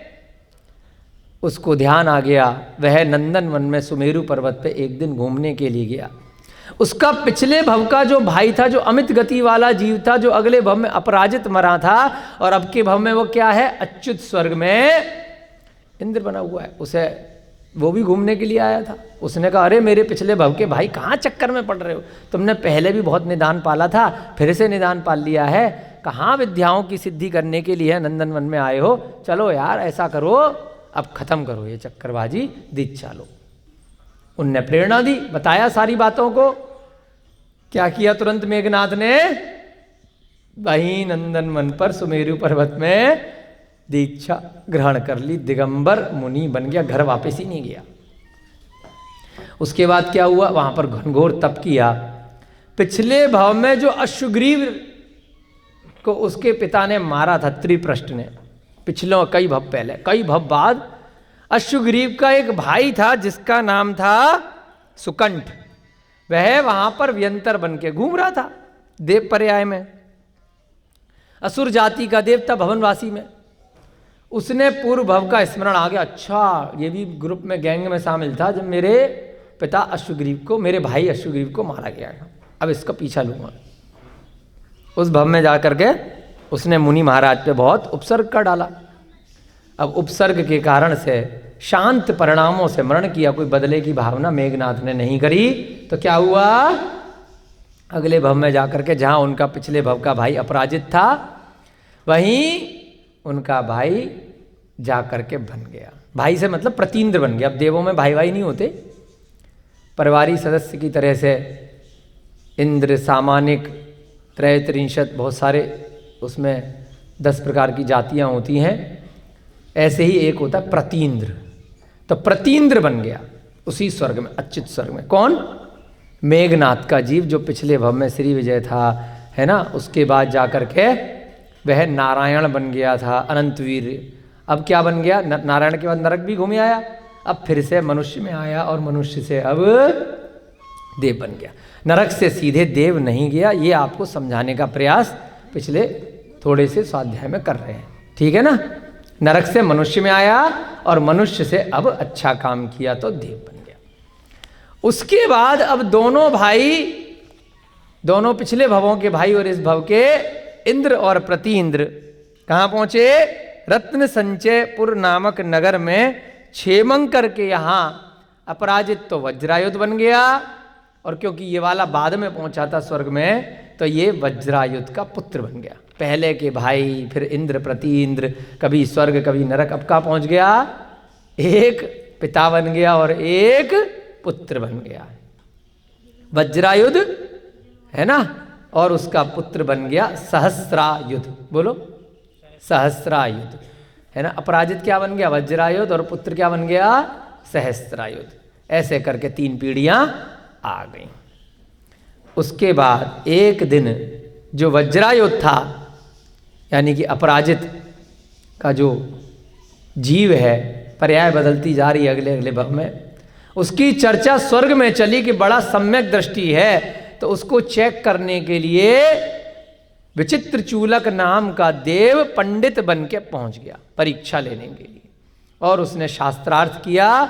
उसको ध्यान आ गया। वह नंदन वन में सुमेरु पर्वत पे एक दिन घूमने के लिए गया। उसका पिछले भव का जो भाई था, जो अमित गति वाला जीव था, जो अगले भव में अपराजित मरा था, और अब के भव में वो क्या है? अच्युत स्वर्ग में इंद्र बना हुआ है। उसे वो भी घूमने के लिए आया था। उसने कहा, अरे मेरे पिछले भव के भाई, कहाँ चक्कर में पड़ रहे हो? तुमने पहले भी बहुत निदान पाला था, फिर से निदान पाल लिया है, कहाँ विद्याओं की सिद्धि करने के लिए नंदन वन में आए हो? चलो यार, ऐसा करो, अब खत्म करो ये चक्करबाजी, दीक्षा लो। उनने प्रेरणा दी, बताया सारी बातों को। क्या किया तुरंत मेघनाथ ने? वहीं नंदन वन पर सुमेरु पर्वत में दीक्षा ग्रहण कर ली, दिगंबर मुनि बन गया, घर वापस ही नहीं गया। उसके बाद क्या हुआ? वहां पर घनघोर तप किया। पिछले भाव में जो अश्वग्रीव को उसके पिता ने मारा था, त्रिपृष्ठ ने, पिछले कई भव पहले, कई भव बाद, अश्वग्रीव का एक भाई था जिसका नाम था सुकंठ। वह वहां पर व्यंतर बन के घूम रहा था देव पर्याय में, असुर जाति का देवता भवनवासी में। उसने पूर्व भव का स्मरण आ गया, अच्छा ये भी ग्रुप में, गैंग में शामिल था, जब मेरे पिता अश्वग्रीव को, मेरे भाई अश्वग्रीव को मारा गया है, अब इसका पीछा लूँगा। उस भव में जा कर के उसने मुनि महाराज पे बहुत उपसर्ग कर डाला। अब उपसर्ग के कारण से शांत परिणामों से मरण किया, कोई बदले की भावना मेघनाथ ने नहीं करी। तो क्या हुआ, अगले भव में जाकर के जहाँ उनका पिछले भव का भाई अपराजित था, वहीं उनका भाई जाकर के बन गया। भाई से मतलब प्रतीन्द्र बन गया। अब देवों में भाई भाई नहीं होते, परिवारी सदस्य की तरह से इंद्र, सामानिक, त्रयत्रिंशत, बहुत सारे उसमें 10 प्रकार की जातियां होती हैं, ऐसे ही एक होता है प्रतीन्द्र। तो प्रतीन्द्र बन गया उसी स्वर्ग में, अच्युत स्वर्ग में। कौन? मेघनाथ का जीव, जो पिछले भव में श्री विजय था, है ना। उसके बाद जाकर के वह नारायण बन गया था, अनंतवीर। अब क्या बन गया, नारायण के बाद नरक भी घूम आया, अब फिर से मनुष्य में आया और मनुष्य से अब देव बन गया। नरक से सीधे देव नहीं गया, ये आपको समझाने का प्रयास पिछले थोड़े से स्वाध्याय में कर रहे हैं, ठीक है ना। नरक से मनुष्य में आया और मनुष्य से अब अच्छा काम किया तो देव बन गया। उसके बाद अब दोनों भाई, दोनों पिछले भवों के भाई और इस भव के इंद्र और प्रतीन्द्र कहाँ पहुंचे? रत्न संचयपुर नामक नगर में क्षेमंकर के यहाँ अपराजित तो वज्रायुध बन गया, और क्योंकि ये वाला बाद में पहुंचा था स्वर्ग में, तो ये वज्रायुध का पुत्र बन गया। पहले के भाई, फिर इंद्र, प्रतीन्द्र, कभी स्वर्ग कभी नरक, अब कहाँ पहुंच गया? एक पिता बन गया और एक पुत्र बन गया, वज्रायुध, है ना। और उसका पुत्र बन गया सहस्रायुध। बोलो, सहस्रायुध, है ना। अपराजित क्या बन गया? वज्रायुध, और पुत्र क्या बन गया? सहस्रायुध। ऐसे करके 3 पीढ़ियां आ गई। उसके बाद एक दिन जो वज्रायुध था, यानी कि अपराजित का जो जीव है, पर्याय बदलती जा रही है अगले अगले भव में, उसकी चर्चा स्वर्ग में चली कि बड़ा सम्यक दृष्टि है। तो उसको चेक करने के लिए विचित्र चूलक नाम का देव पंडित बन के पहुंच गया परीक्षा लेने के लिए, और उसने शास्त्रार्थ किया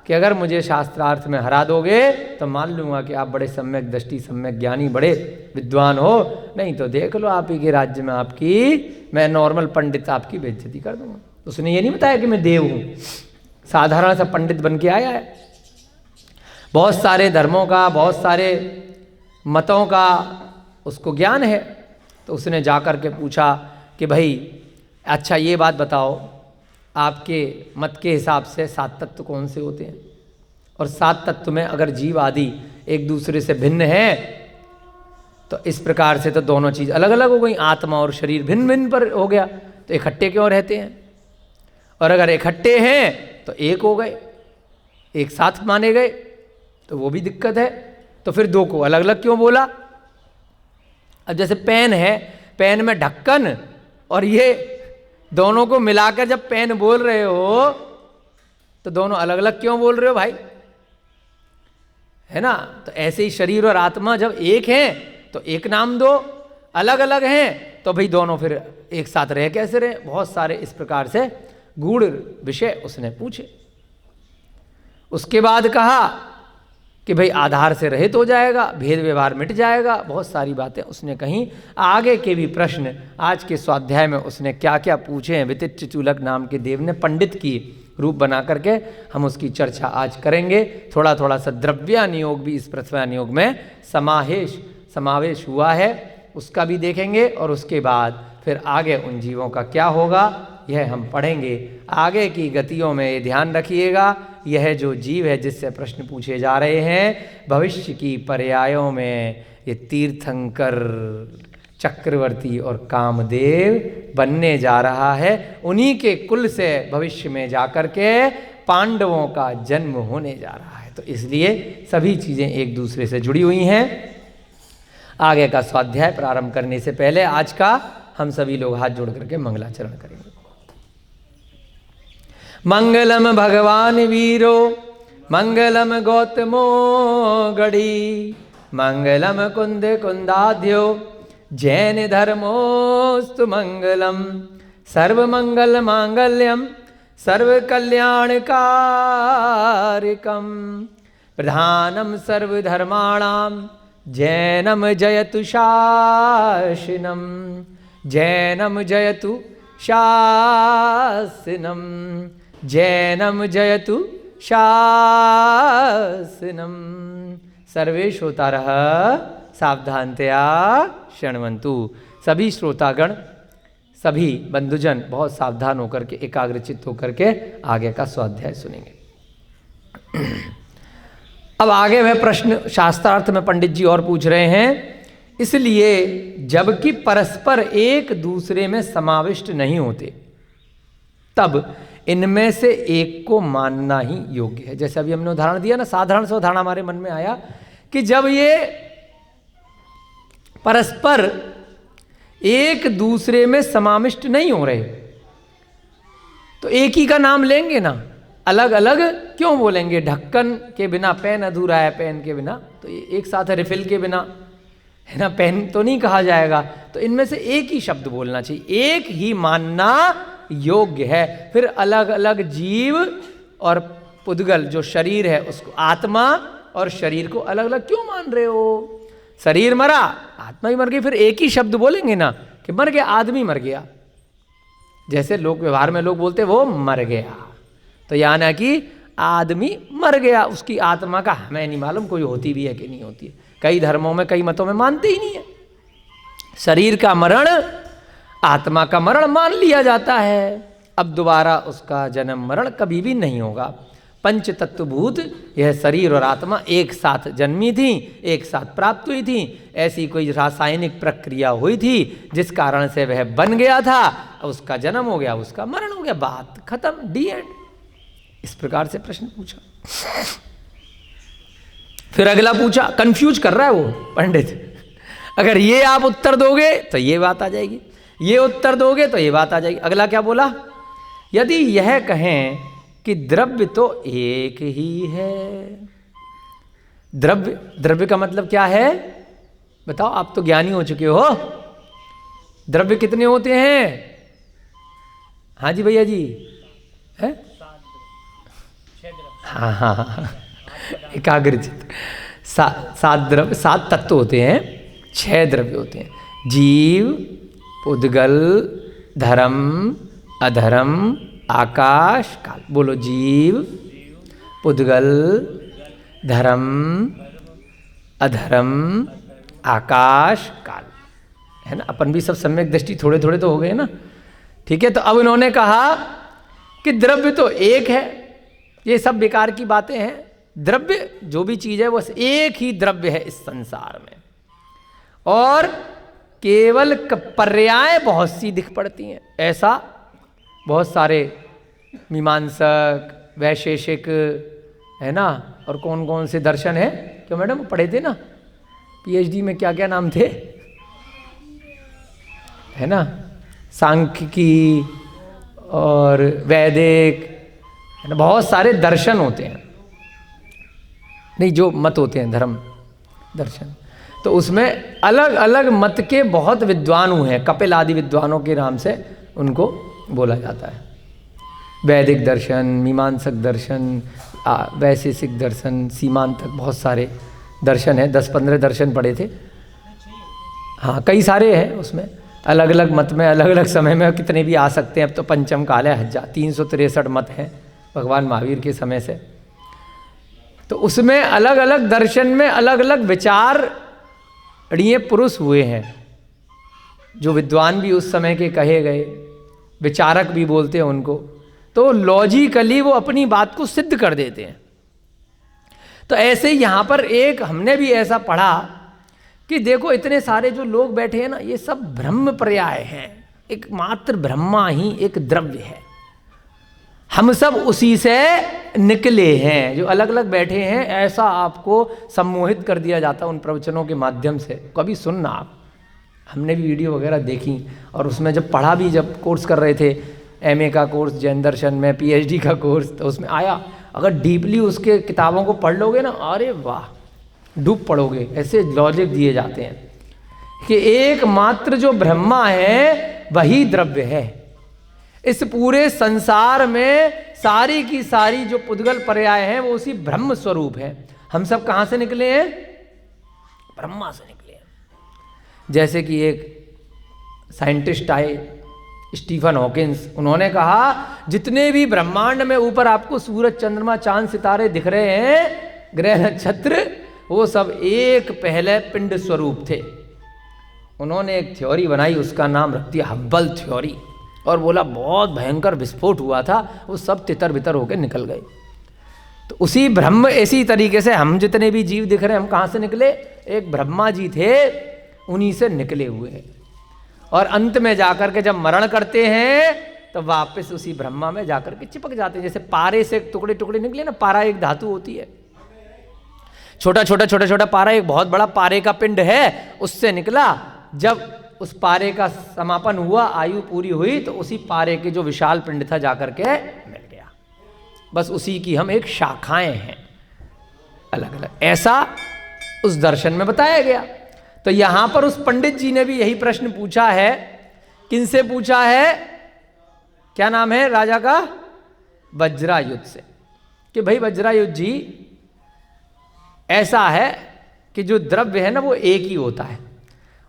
कि अगर मुझे शास्त्रार्थ में हरा दोगे तो मान लूंगा कि आप बड़े सम्यक दृष्टि, सम्यक ज्ञानी, बड़े विद्वान हो, नहीं तो देख लो आप ही के राज्य में आपकी, मैं नॉर्मल पंडित आपकी बेइज्जती कर दूंगा। उसने ये नहीं बताया कि मैं देव हूं, साधारण सा पंडित बन के आया है। बहुत सारे धर्मों का, बहुत सारे मतों का उसको ज्ञान है। तो उसने जाकर के पूछा कि भाई अच्छा ये बात बताओ, आपके मत के हिसाब से 7 तत्व कौन से होते हैं? और 7 तत्व में अगर जीव आदि एक दूसरे से भिन्न है तो इस प्रकार से तो दोनों चीज़ अलग अलग हो गई, आत्मा और शरीर भिन्न भिन्न पर हो गया, तो इकट्ठे क्यों रहते हैं? और अगर इकट्ठे हैं तो एक हो गए, एक साथ माने गए, तो वो भी दिक्कत है। तो फिर 2 को अलग अलग क्यों बोला? अब जैसे पेन है, पेन में ढक्कन और ये दोनों को मिलाकर जब पेन बोल रहे हो तो दोनों अलग अलग क्यों बोल रहे हो भाई? है ना। तो ऐसे ही शरीर और आत्मा जब एक हैं तो एक नाम दो, अलग अलग हैं तो भाई दोनों फिर एक साथ रह कैसे रहे? बहुत सारे इस प्रकार से गूढ़ विषय उसने पूछे। उसके बाद कहा कि भाई आधार से रहित हो जाएगा, भेद व्यवहार मिट जाएगा, बहुत सारी बातें उसने कहीं। आगे के भी प्रश्न आज के स्वाध्याय में उसने क्या क्या पूछे हैं, विचित्र चूलक नाम के देव ने पंडित की रूप बना करके, हम उसकी चर्चा आज करेंगे। थोड़ा थोड़ा सा द्रव्यानुयोग भी इस प्रथमानुयोग में समावेश हुआ है, उसका भी देखेंगे। और उसके बाद फिर आगे उन जीवों का क्या होगा यह हम पढ़ेंगे। आगे की गतियों में ये ध्यान रखिएगा, यह जो जीव है जिससे प्रश्न पूछे जा रहे हैं, भविष्य की पर्यायों में ये तीर्थंकर, चक्रवर्ती और कामदेव बनने जा रहा है। उन्हीं के कुल से भविष्य में जाकर के पांडवों का जन्म होने जा रहा है। तो इसलिए सभी चीज़ें एक दूसरे से जुड़ी हुई हैं। आगे का स्वाध्याय प्रारंभ करने से पहले आज का हम सभी लोग हाथ जोड़ करके मंगलाचरण करेंगे। मंगलम भगवान वीरो, मंगलम गौतमो गढ़ी, मंगलम कुंद कुंदाध्यो, जैन धर्मोस्तु मंगलम, सर्व मंगल मांगल्यम, सर्व कल्याणकारकम, प्रधानम सर्वधर्माणाम जैनम जयतु शासनम, जैनम जयतु शासनम, जैनम जयतु शासनम। सर्वे श्रोतारः सावधानतया शृण्वन्तु। सभी श्रोतागण, सभी बंधुजन बहुत सावधान होकर के, एकाग्रचित्त होकर के आगे का स्वाध्याय सुनेंगे। अब आगे वह प्रश्न शास्त्रार्थ में पंडित जी और पूछ रहे हैं, इसलिए जबकि परस्पर एक दूसरे में समाविष्ट नहीं होते, तब इनमें से एक को मानना ही योग्य है। जैसे अभी हमने उदाहरण दिया ना, साधारण से उदाहरण हमारे मन में आया कि जब ये परस्पर एक दूसरे में समाविष्ट नहीं हो रहे, तो एक ही का नाम लेंगे ना, अलग अलग क्यों बोलेंगे? ढक्कन के बिना पेन अधूरा है, पेन के बिना तो एक साथ है, रिफिल के बिना है ना, पेन तो नहीं कहा जाएगा। तो इनमें से एक ही शब्द बोलना चाहिए, एक ही मानना योग्य है। फिर अलग अलग जीव और पुद्गल जो शरीर है उसको, आत्मा और शरीर को अलग अलग क्यों मान रहे हो? शरीर मरा, आत्मा ही मर गई, फिर एक ही शब्द बोलेंगे ना कि मर गया, आदमी मर गया। जैसे लोक व्यवहार में लोग बोलते वो मर गया, तो यानी कि आदमी मर गया, उसकी आत्मा का हमें नहीं मालूम कोई होती भी है कि नहीं होती है। कई धर्मों में, कई मतों में मानते ही नहीं है। शरीर का मरण, आत्मा का मरण मान लिया जाता है, अब दोबारा उसका जन्म मरण कभी भी नहीं होगा। पंच तत्वभूत यह शरीर और आत्मा एक साथ जन्मी थी, एक साथ प्राप्त हुई थी, ऐसी कोई रासायनिक प्रक्रिया हुई थी जिस कारण से वह बन गया था, उसका जन्म हो गया, उसका मरण हो गया, बात खत्म, डी एंड। इस प्रकार से प्रश्न पूछा। फिर अगला पूछा, कंफ्यूज कर रहा है वो पंडित, अगर ये आप उत्तर दोगे तो ये बात आ जाएगी, ये उत्तर दोगे तो ये बात आ जाएगी। अगला क्या बोला? यदि यह कहें कि द्रव्य तो एक ही है। द्रव्य, द्रव्य का मतलब क्या है बताओ? आप तो ज्ञानी हो चुके हो। द्रव्य कितने होते हैं? हाँ जी भैया जी, है? हाँ हाँ हाँ, एकाग्रचित्त। सात द्रव्य, सात तत्व होते हैं, 6 द्रव्य होते हैं। जीव, पुद्गल, धर्म, अधर्म, आकाश, काल। बोलो, जीव, पुद्गल, धर्म, अधर्म, आकाश, काल, है ना। अपन भी सब सम्यक दृष्टि थोड़े थोड़े तो हो गए ना, ठीक है। तो अब इन्होंने कहा कि द्रव्य तो एक है, ये सब बेकार की बातें हैं। द्रव्य जो भी चीज़ है वो एक ही द्रव्य है इस संसार में, और केवल पर्याय बहुत सी दिख पड़ती हैं। ऐसा बहुत सारे मीमांसक, वैशेषिक, है ना, और कौन कौन से दर्शन है, क्यों मैडम पढ़े थे ना पीएचडी में, क्या क्या नाम थे, है ना, सांख्यिकी और वैदिक, है ना, बहुत सारे दर्शन होते हैं, नहीं जो मत होते हैं धर्म दर्शन, तो उसमें अलग अलग मत के बहुत विद्वान हैं। कपिल आदि विद्वानों के नाम से उनको बोला जाता है। वैदिक दर्शन, मीमांसक दर्शन, वैशेषिक दर्शन, सीमांतक, बहुत सारे दर्शन हैं। 10-15 दर्शन पढ़े थे। हाँ, कई सारे हैं उसमें, अलग अलग मत में अलग अलग समय में कितने भी आ सकते हैं। अब तो पंचम काल है, 363 मत हैं भगवान महावीर के समय से। तो उसमें अलग अलग दर्शन में अलग अलग विचारणीय पुरुष हुए हैं, जो विद्वान भी उस समय के कहे गए, विचारक भी बोलते हैं उनको। तो लॉजिकली वो अपनी बात को सिद्ध कर देते हैं। तो ऐसे यहाँ पर एक हमने भी ऐसा पढ़ा कि देखो इतने सारे जो लोग बैठे हैं ना, ये सब ब्रह्म पर्याय हैं, एकमात्र ब्रह्मा ही एक द्रव्य है, हम सब उसी से निकले हैं। जो अलग अलग बैठे हैं, ऐसा आपको सम्मोहित कर दिया जाता है उन प्रवचनों के माध्यम से। कभी सुनना आप, हमने भी वीडियो वगैरह देखी, और उसमें जब पढ़ा भी, जब कोर्स कर रहे थे, एमए का कोर्स जैन दर्शन में, पीएचडी का कोर्स, तो उसमें आया, अगर डीपली उसके किताबों को पढ़ लोगे ना, अरे वाह, डूब पड़ोगे। ऐसे लॉजिक दिए जाते हैं कि एकमात्र जो ब्रह्मा है वही द्रव्य है। इस पूरे संसार में सारी की सारी जो पुद्गल पर्याय हैं वो उसी ब्रह्म स्वरूप है। हम सब कहाँ से निकले हैं? ब्रह्मा से निकले हैं। जैसे कि एक साइंटिस्ट आए, स्टीफन हॉकिंस, उन्होंने कहा जितने भी ब्रह्मांड में ऊपर आपको सूरज, चंद्रमा, चांद, सितारे दिख रहे हैं, ग्रह, नक्षत्र, वो सब एक पहले पिंड स्वरूप थे। उन्होंने एक थ्योरी बनाई, उसका नाम रख दिया हब्बल थ्योरी, और बोला बहुत भयंकर विस्फोट हुआ था, वो सब तितर बितर होकर निकल गए। तो उसी ब्रह्म, इसी तरीके से हम जितने भी जीव दिख रहे हैं, हम कहाँ से निकले? एक ब्रह्मा जी थे, उन्हीं से निकले हुए हैं। और अंत में जाकर के जब मरण करते हैं तो वापस उसी ब्रह्मा में जाकर के चिपक जाते हैं। जैसे पारे से टुकड़े टुकड़े निकले ना, पारा एक धातु होती है, छोटा छोटा छोटा छोटा पारा, एक बहुत बड़ा पारे का पिंड है, उससे निकला। जब उस पारे का समापन हुआ, आयु पूरी हुई, तो उसी पारे के जो विशाल पिंड था जाकर के मिल गया। बस उसी की हम एक शाखाएं हैं, अलग अलग। ऐसा उस दर्शन में बताया गया। तो यहां पर उस पंडित जी ने भी यही प्रश्न पूछा है। किनसे पूछा है? क्या नाम है राजा का? वज्रायुध से, कि भाई वज्रायुध जी, ऐसा है कि जो द्रव्य है ना वो एक ही होता है,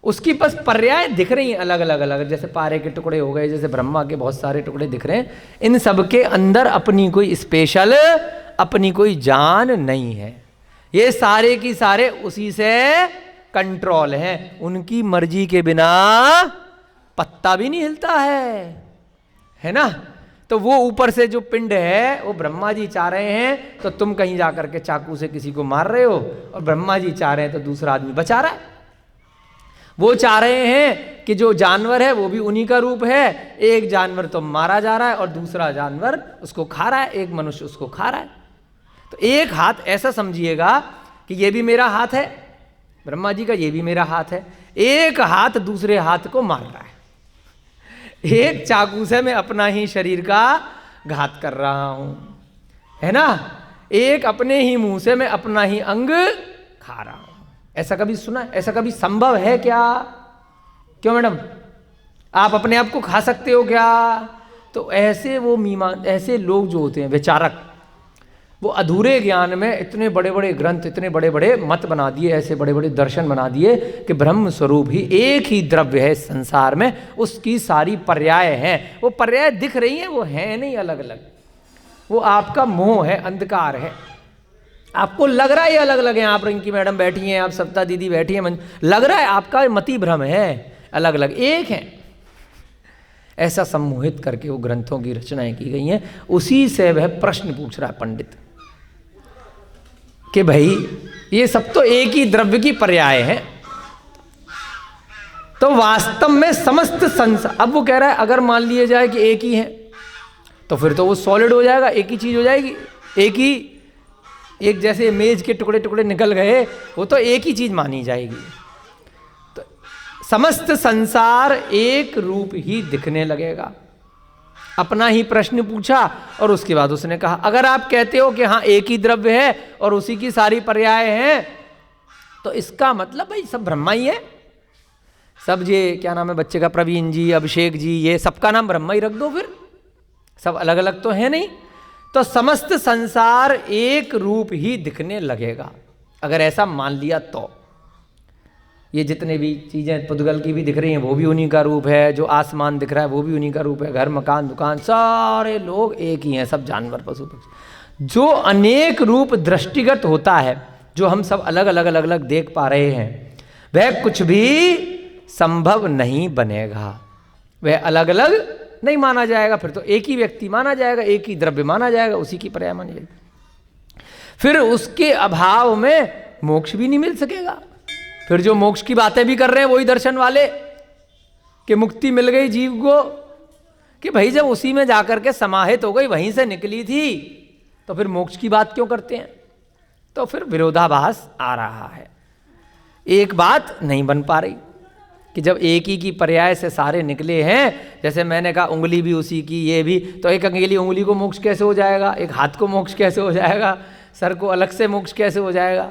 उसकी बस पर्याय दिख रही हैं अलग अलग अलग, जैसे पारे के टुकड़े हो गए, जैसे ब्रह्मा के बहुत सारे टुकड़े दिख रहे हैं, इन सब के अंदर अपनी कोई स्पेशल, अपनी कोई जान नहीं है। ये सारे की सारे उसी से कंट्रोल हैं, उनकी मर्जी के बिना पत्ता भी नहीं हिलता है ना। तो वो ऊपर से जो पिंड है वो ब्रह्मा जी चाह रहे हैं, तो तुम कहीं जाकर के चाकू से किसी को मार रहे हो, और ब्रह्मा जी चाह रहे हैं तो दूसरा आदमी बचा रहा है। वो चाह रहे हैं कि जो जानवर है वो भी उन्हीं का रूप है, एक जानवर तो मारा जा रहा है और दूसरा जानवर उसको खा रहा है, एक मनुष्य उसको खा रहा है। तो एक हाथ ऐसा समझिएगा कि ये भी मेरा हाथ है, ब्रह्मा जी का ये भी मेरा हाथ है, एक हाथ दूसरे हाथ को मार रहा है। एक चाकू से मैं अपना ही शरीर का घात कर रहा हूं, है ना। एक अपने ही मुंह से मैं अपना ही अंग खा रहा हूं। ऐसा कभी सुना? ऐसा कभी संभव है क्या? क्यों मैडम, आप अपने आप को खा सकते हो क्या? तो ऐसे वो ऐसे लोग जो होते हैं विचारक, वो अधूरे ज्ञान में इतने बड़े बड़े ग्रंथ, इतने बड़े बड़े मत बना दिए, ऐसे बड़े बड़े दर्शन बना दिए कि ब्रह्म स्वरूप ही एक ही द्रव्य है संसार में, उसकी सारी पर्याय हैं। वो पर्याय दिख रही हैं, वो हैं नहीं अलग अलग, वो आपका मोह है, अंधकार है। आपको लग रहा है ये अलग अलग है, आप रिंकी मैडम बैठी हैं, आप सप्ता दीदी बैठी हैं, लग रहा है आपका मति भ्रम है, अलग अलग एक हैं। ऐसा सम्मोहित करके वो ग्रंथों की रचनाएं की गई हैं। उसी से वह प्रश्न पूछ रहा है पंडित कि भाई ये सब तो एक ही द्रव्य की पर्याय है, तो वास्तव में समस्त संसार, अब वो कह रहा है अगर मान लिया जाए कि एक ही है तो फिर तो वो सॉलिड हो जाएगा, एक ही चीज हो जाएगी, एक ही, एक जैसे मेज के टुकड़े टुकड़े निकल गए, वो तो एक ही चीज मानी जाएगी। तो समस्त संसार एक रूप ही दिखने लगेगा। अपना ही प्रश्न पूछा और उसके बाद उसने कहा अगर आप कहते हो कि हाँ एक ही द्रव्य है और उसी की सारी पर्याय हैं, तो इसका मतलब भाई सब ब्रह्मा ही है। सब ये क्या नाम है बच्चे का, प्रवीण जी, अभिषेक जी, ये सबका नाम ब्रह्मा ही रख दो, फिर सब अलग अलग तो है नहीं। तो समस्त संसार एक रूप ही दिखने लगेगा अगर ऐसा मान लिया तो। ये जितने भी चीज़ें पुद्गल की भी दिख रही हैं वो भी उन्हीं का रूप है, जो आसमान दिख रहा है वो भी उन्हीं का रूप है, घर मकान दुकान सारे लोग एक ही हैं, सब जानवर पशु पक्षी। जो अनेक रूप दृष्टिगत होता है, जो हम सब अलग अलग अलग अलग देख पा रहे हैं, वह कुछ भी संभव नहीं बनेगा, वह अलग अलग नहीं माना जाएगा। फिर तो एक ही व्यक्ति माना जाएगा, एक ही द्रव्य माना जाएगा, उसी की पर्याय मानी जाएगी। फिर उसके अभाव में मोक्ष भी नहीं मिल सकेगा। फिर जो मोक्ष की बातें भी कर रहे हैं वही दर्शन वाले कि मुक्ति मिल गई जीव को, कि भाई जब उसी में जाकर के समाहित हो गई, वहीं से निकली थी, तो फिर मोक्ष की बात क्यों करते हैं? तो फिर विरोधाभास आ रहा है, एक बात नहीं बन पा रही कि जब एक ही की पर्याय से सारे निकले हैं। जैसे मैंने कहा उंगली भी उसी की, ये भी, तो एक अकेली उंगली को मोक्ष कैसे हो जाएगा, एक हाथ को मोक्ष कैसे हो जाएगा, सर को अलग से मोक्ष कैसे हो जाएगा?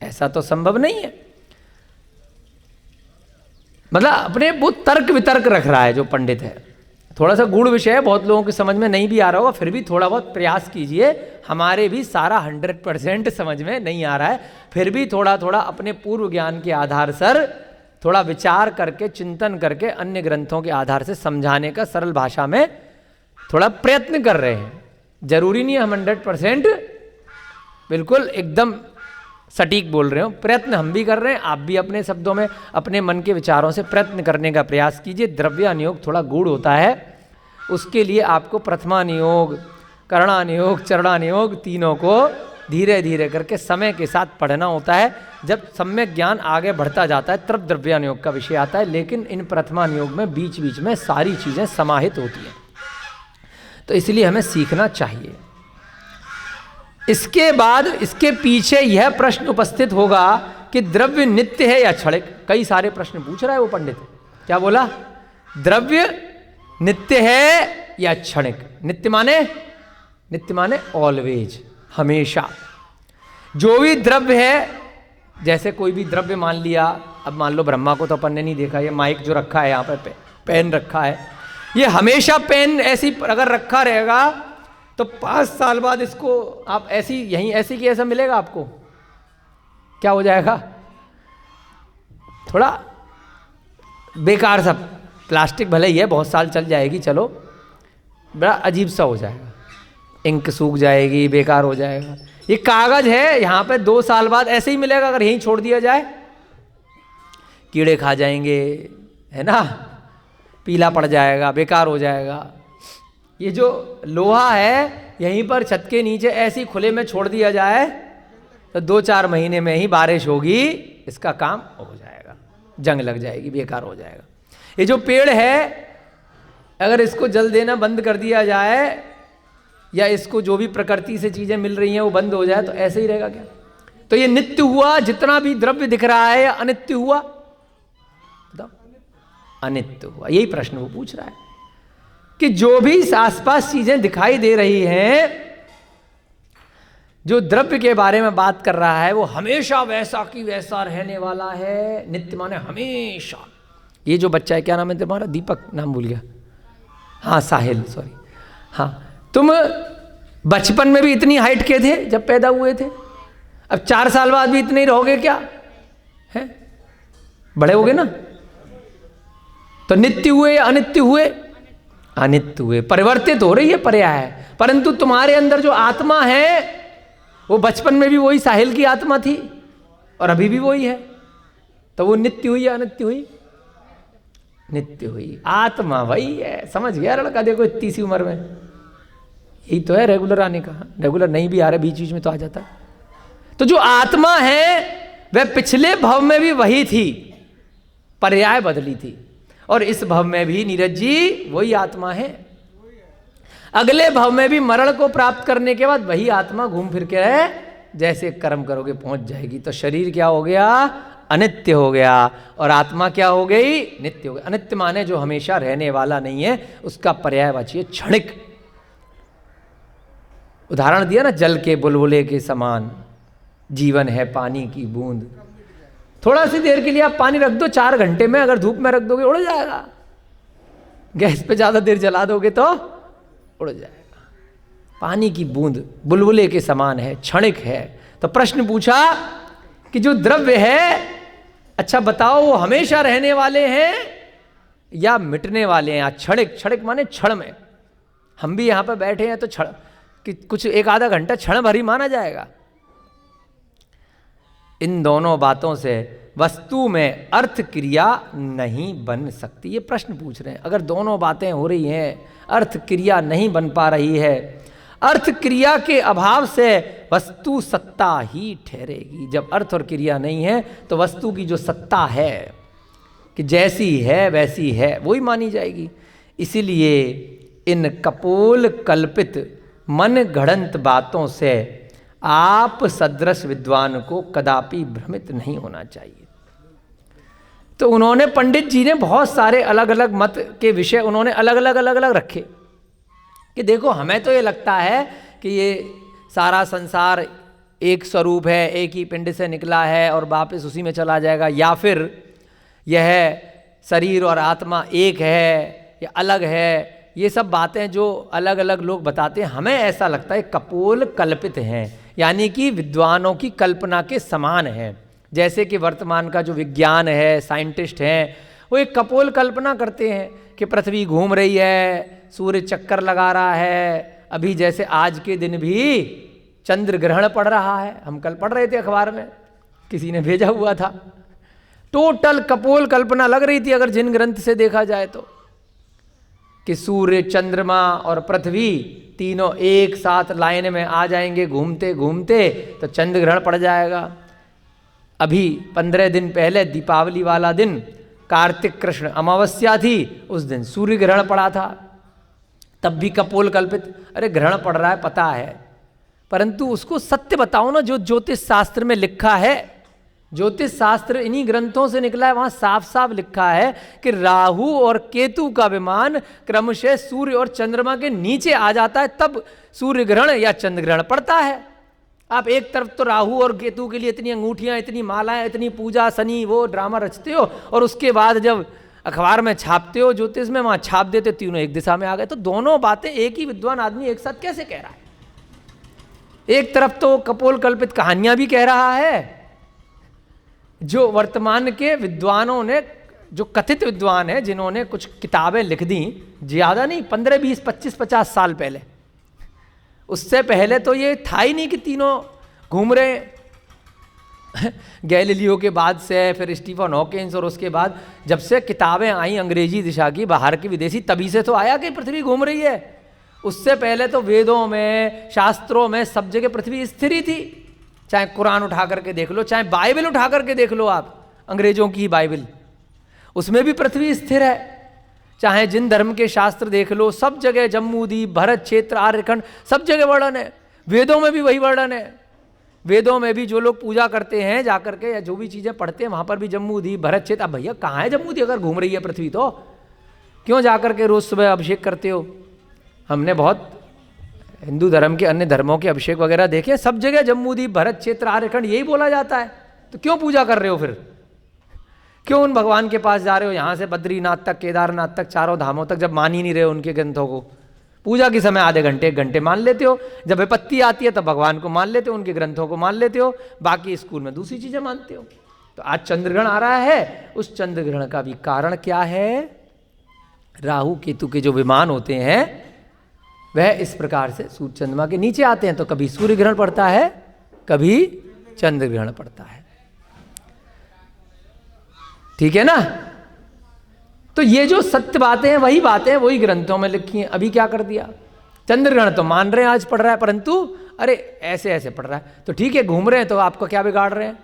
ऐसा तो संभव नहीं है। मतलब अपने वो तर्क वितर्क रख रहा है जो पंडित है। थोड़ा सा गूढ़ विषय है, बहुत लोगों की समझ में नहीं भी आ रहा होगा, फिर भी थोड़ा बहुत प्रयास कीजिए, हमारे भी सारा 100% समझ में नहीं आ रहा है, फिर भी थोड़ा थोड़ा अपने पूर्व ज्ञान के आधार पर थोड़ा विचार करके, चिंतन करके, अन्य ग्रंथों के आधार से समझाने का सरल भाषा में थोड़ा प्रयत्न कर रहे हैं। जरूरी नहीं है हम 100% बिल्कुल एकदम सटीक बोल रहे हो, प्रयत्न हम भी कर रहे हैं, आप भी अपने शब्दों में अपने मन के विचारों से प्रयत्न करने का प्रयास कीजिए। द्रव्यानुयोग थोड़ा गूढ़ होता है, उसके लिए आपको प्रथमानुयोग, करणानुयोग, चरणानुयोग तीनों को धीरे धीरे करके समय के साथ पढ़ना होता है। जब सम्यक ज्ञान आगे बढ़ता जाता है तब द्रव्यानुयोग का विषय आता है, लेकिन इन प्रथमानुयोग में बीच बीच में सारी चीज़ें समाहित होती हैं, तो इसलिए हमें सीखना चाहिए। इसके बाद इसके पीछे यह प्रश्न उपस्थित होगा कि द्रव्य नित्य है या क्षणिक। कई सारे प्रश्न पूछ रहा है वो पंडित। क्या बोला? द्रव्य नित्य है या क्षणिक। नित्य माने ऑलवेज, हमेशा। जो भी द्रव्य है, जैसे कोई भी द्रव्य मान लिया, अब मान लो ब्रह्मा को तो अपन ने नहीं देखा, ये माइक जो रखा है यहाँ पर, पेन रखा है, ये हमेशा पेन ऐसी अगर रखा रहेगा तो 5 साल बाद इसको आप ऐसी यहीं ऐसी की ऐसा मिलेगा आपको? क्या हो जाएगा? थोड़ा बेकार सा, प्लास्टिक भले ही है, बहुत साल चल जाएगी, चलो, बड़ा अजीब सा हो जाएगा, इंक सूख जाएगी, बेकार हो जाएगा। ये कागज है, यहाँ पे 2 साल बाद ऐसे ही मिलेगा, अगर यहीं छोड़ दिया जाए कीड़े खा जाएंगे, है ना, पीला पड़ जाएगा, बेकार हो जाएगा। ये जो लोहा है, यहीं पर छत के नीचे ऐसे ही खुले में छोड़ दिया जाए तो 2-4 महीने में ही बारिश होगी, इसका काम हो जाएगा, जंग लग जाएगी, बेकार हो जाएगा। ये जो पेड़ है, अगर इसको जल देना बंद कर दिया जाए या इसको जो भी प्रकृति से चीज़ें मिल रही हैं वो बंद हो जाए तो ऐसे ही रहेगा क्या? तो ये नित्य हुआ, जितना भी द्रव्य दिख रहा है, या अनित्य हुआ? बताओ, अनित्य हुआ। यही प्रश्न वो पूछ रहा है कि जो भी आसपास चीजें दिखाई दे रही हैं, जो द्रव्य के बारे में बात कर रहा है, वो हमेशा वैसा की वैसा रहने वाला है। नित्य माने हमेशा। ये जो बच्चा है, क्या नाम है तुम्हारा? दीपक, नाम भूल गया। हाँ, साहिल, सॉरी। हाँ, तुम बचपन में भी इतनी हाइट के थे जब पैदा हुए थे, अब 4 साल बाद भी इतने ही रहोगे क्या? है, बड़े होगे ना। तो नित्य हुए या अनित्य हुए? अनित्य हुए। परिवर्तित हो रही है पर्याय है, परंतु तुम्हारे अंदर जो आत्मा है वो बचपन में भी वही साहिल की आत्मा थी और अभी भी वही है, तो वो नित्य हुई या अनित्य हुई? नित्य हुई। आत्मा वही है। समझ गया लड़का? देखो इतनी सी उम्र में यही तो है रेगुलर आने का। रेगुलर नहीं भी आ रहा, बीच बीच में तो आ जाता। तो जो आत्मा है वह पिछले भव में भी वही थी, पर्याय बदली थी, और इस भव में भी नीरज जी वही आत्मा है। अगले भव में भी मरण को प्राप्त करने के बाद वही आत्मा घूम फिर के जैसे कर्म करोगे पहुंच जाएगी। तो शरीर क्या हो गया? अनित्य हो गया, और आत्मा क्या हो गई? नित्य हो गई। अनित्य माने जो हमेशा रहने वाला नहीं है, उसका पर्यायवाची है क्षणिक। उदाहरण दिया ना, जल के बुलबुले के समान जीवन है पानी की बूंद। थोड़ा सी देर के लिए आप पानी रख दो, 4 घंटे में अगर धूप में रख दोगे उड़ जाएगा। गैस पे ज्यादा देर जला दोगे तो उड़ जाएगा। पानी की बूंद बुलबुले के समान है, क्षणिक है। तो प्रश्न पूछा कि जो द्रव्य है, अच्छा बताओ वो हमेशा रहने वाले हैं या मिटने वाले हैं? क्षणिक, क्षणिक माने क्षण में। हम भी यहां पर बैठे हैं तो क्षण कि कुछ 1-आधा घंटा क्षण भर ही माना जाएगा। इन दोनों बातों से वस्तु में अर्थ क्रिया नहीं बन सकती। ये प्रश्न पूछ रहे हैं। अगर दोनों बातें हो रही हैं, अर्थ क्रिया नहीं बन पा रही है, अर्थ क्रिया के अभाव से वस्तु सत्ता ही ठहरेगी। जब अर्थ और क्रिया नहीं है तो वस्तु की जो सत्ता है कि जैसी है वैसी है, वही मानी जाएगी। इसीलिए इन कपोल कल्पित मन घड़ंत बातों से आप सदृश विद्वान को कदापि भ्रमित नहीं होना चाहिए। तो उन्होंने, पंडित जी ने बहुत सारे अलग अलग मत के विषय उन्होंने अलग अलग रखे कि देखो हमें तो ये लगता है कि ये सारा संसार एक स्वरूप है, एक ही पिंड से निकला है और वापस उसी में चला जाएगा, या फिर यह शरीर और आत्मा एक है या अलग है, ये सब बातें जो अलग अलग लोग बताते हैं, हमें ऐसा लगता है कपोल कल्पित हैं, यानी कि विद्वानों की कल्पना के समान है। जैसे कि वर्तमान का जो विज्ञान है, साइंटिस्ट हैं, वो एक कपोल कल्पना करते हैं कि पृथ्वी घूम रही है, सूर्य चक्कर लगा रहा है। अभी जैसे आज के दिन भी चंद्र ग्रहण पड़ रहा है, हम कल पढ़ रहे थे अखबार में, किसी ने भेजा हुआ था। टोटल कपोल कल्पना लग रही थी अगर जिन ग्रंथ से देखा जाए तो, कि सूर्य, चंद्रमा और पृथ्वी तीनों एक साथ लाइन में आ जाएंगे घूमते घूमते, तो चंद्र ग्रहण पड़ जाएगा। अभी 15 दिन पहले दीपावली वाला दिन, कार्तिक कृष्ण अमावस्या थी, उस दिन सूर्य ग्रहण पड़ा था, तब भी कपोल कल्पित, अरे ग्रहण पड़ रहा है पता है, परंतु उसको सत्य बताओ ना। जो ज्योतिष शास्त्र में लिखा है, ज्योतिष शास्त्र इन्हीं ग्रंथों से निकला है, वहां साफ साफ लिखा है कि राहु और केतु का विमान क्रमशः सूर्य और चंद्रमा के नीचे आ जाता है, तब सूर्य ग्रहण या चंद्र ग्रहण पड़ता है। आप एक तरफ तो राहु और केतु के लिए इतनी अंगूठियां, इतनी मालाएं, इतनी पूजा, शनि वो ड्रामा रचते हो, और उसके बाद जब अखबार में छापते हो, ज्योतिष में वहां छाप देते, तीनों एक दिशा में आ गए। तो दोनों बातें एक ही विद्वान आदमी एक साथ कैसे कह रहा है? एक तरफ तो कपोल कल्पित कहानियां भी कह रहा है, जो वर्तमान के विद्वानों ने, जो कथित विद्वान है, जिन्होंने कुछ किताबें लिख दी, ज़्यादा नहीं, 15, 20, 25, 50 साल पहले, उससे पहले तो ये था ही नहीं कि तीनों घूम रहे। गैलीलियो के बाद से, फिर स्टीफन हॉकिंस, और उसके बाद जब से किताबें आई अंग्रेजी दिशा की, बाहर की विदेशी, तभी से तो आया कि पृथ्वी घूम रही है। उससे पहले तो वेदों में, शास्त्रों में, सब जगह पृथ्वी स्थिर ही थी। चाहे कुरान उठा करके देख लो, चाहे बाइबल उठा करके देख लो आप, अंग्रेजों की बाइबल, उसमें भी पृथ्वी स्थिर है। चाहे जिन धर्म के शास्त्र देख लो, सब जगह जम्बूद्वीप, भरत क्षेत्र, आर्यखंड, सब जगह वर्णन है। वेदों में भी वही वर्णन है। वेदों में भी जो लोग पूजा करते हैं जाकर के, या जो भी चीज़ें पढ़ते हैं, वहाँ पर भी जम्बूद्वीप, भरत क्षेत्र। अब भैया कहाँ है जम्बूद्वीप? अगर घूम रही है पृथ्वी तो क्यों जाकर के रोज़ सुबह अभिषेक करते हो? हमने बहुत हिंदू धर्म के, अन्य धर्मों के अभिषेक वगैरह देखे, सब जगह जम्बूद्वीप, भरत क्षेत्र, आर्यखंड यही बोला जाता है। तो क्यों पूजा कर रहे हो फिर? क्यों उन भगवान के पास जा रहे हो? यहाँ से बद्रीनाथ तक, केदारनाथ तक, चारों धामों तक, जब मान ही नहीं रहे हो उनके ग्रंथों को। पूजा के समय आधे घंटे, 1 घंटे मान लेते हो, जब विपत्ति आती है तब भगवान को मान लेते हो, उनके ग्रंथों को मान लेते हो, बाकी स्कूल में दूसरी चीजें मानते हो। तो आज चंद्रग्रहण आ रहा है, उस चंद्रग्रहण का भी कारण क्या है? राहु केतु के जो विमान होते हैं वह इस प्रकार से सूर्य चंद्रमा के नीचे आते हैं, तो कभी सूर्य ग्रहण पड़ता है, कभी चंद्र ग्रहण पड़ता है। ठीक है ना? तो ये जो सत्य बातें हैं, वही बातें हैं, वही ग्रंथों में लिखी हैं। अभी क्या कर दिया? चंद्र ग्रहण तो मान रहे हैं आज पड़ रहा है, परंतु अरे ऐसे ऐसे पड़ रहा है, तो ठीक है घूम रहे हैं, तो आपको क्या बिगाड़ रहे हैं?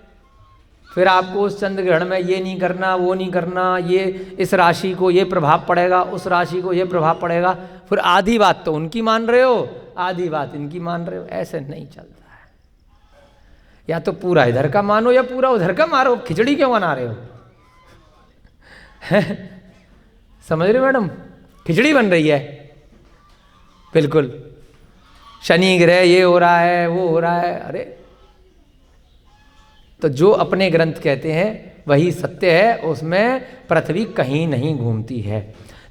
फिर आपको उस चंद्र ग्रहण में ये नहीं करना, वो नहीं करना, ये इस राशि को ये प्रभाव पड़ेगा, उस राशि को ये प्रभाव पड़ेगा। फिर आधी बात तो उनकी मान रहे हो, आधी बात इनकी मान रहे हो। ऐसे नहीं चलता है। या तो पूरा इधर का मानो या पूरा उधर का मारो। खिचड़ी क्यों बना रहे हो? समझ रहे हो मैडम? खिचड़ी बन रही है बिल्कुल। शनि ग्रह ये हो रहा है, वो हो रहा है। अरे तो जो अपने ग्रंथ कहते हैं वही सत्य है, उसमें पृथ्वी कहीं नहीं घूमती है।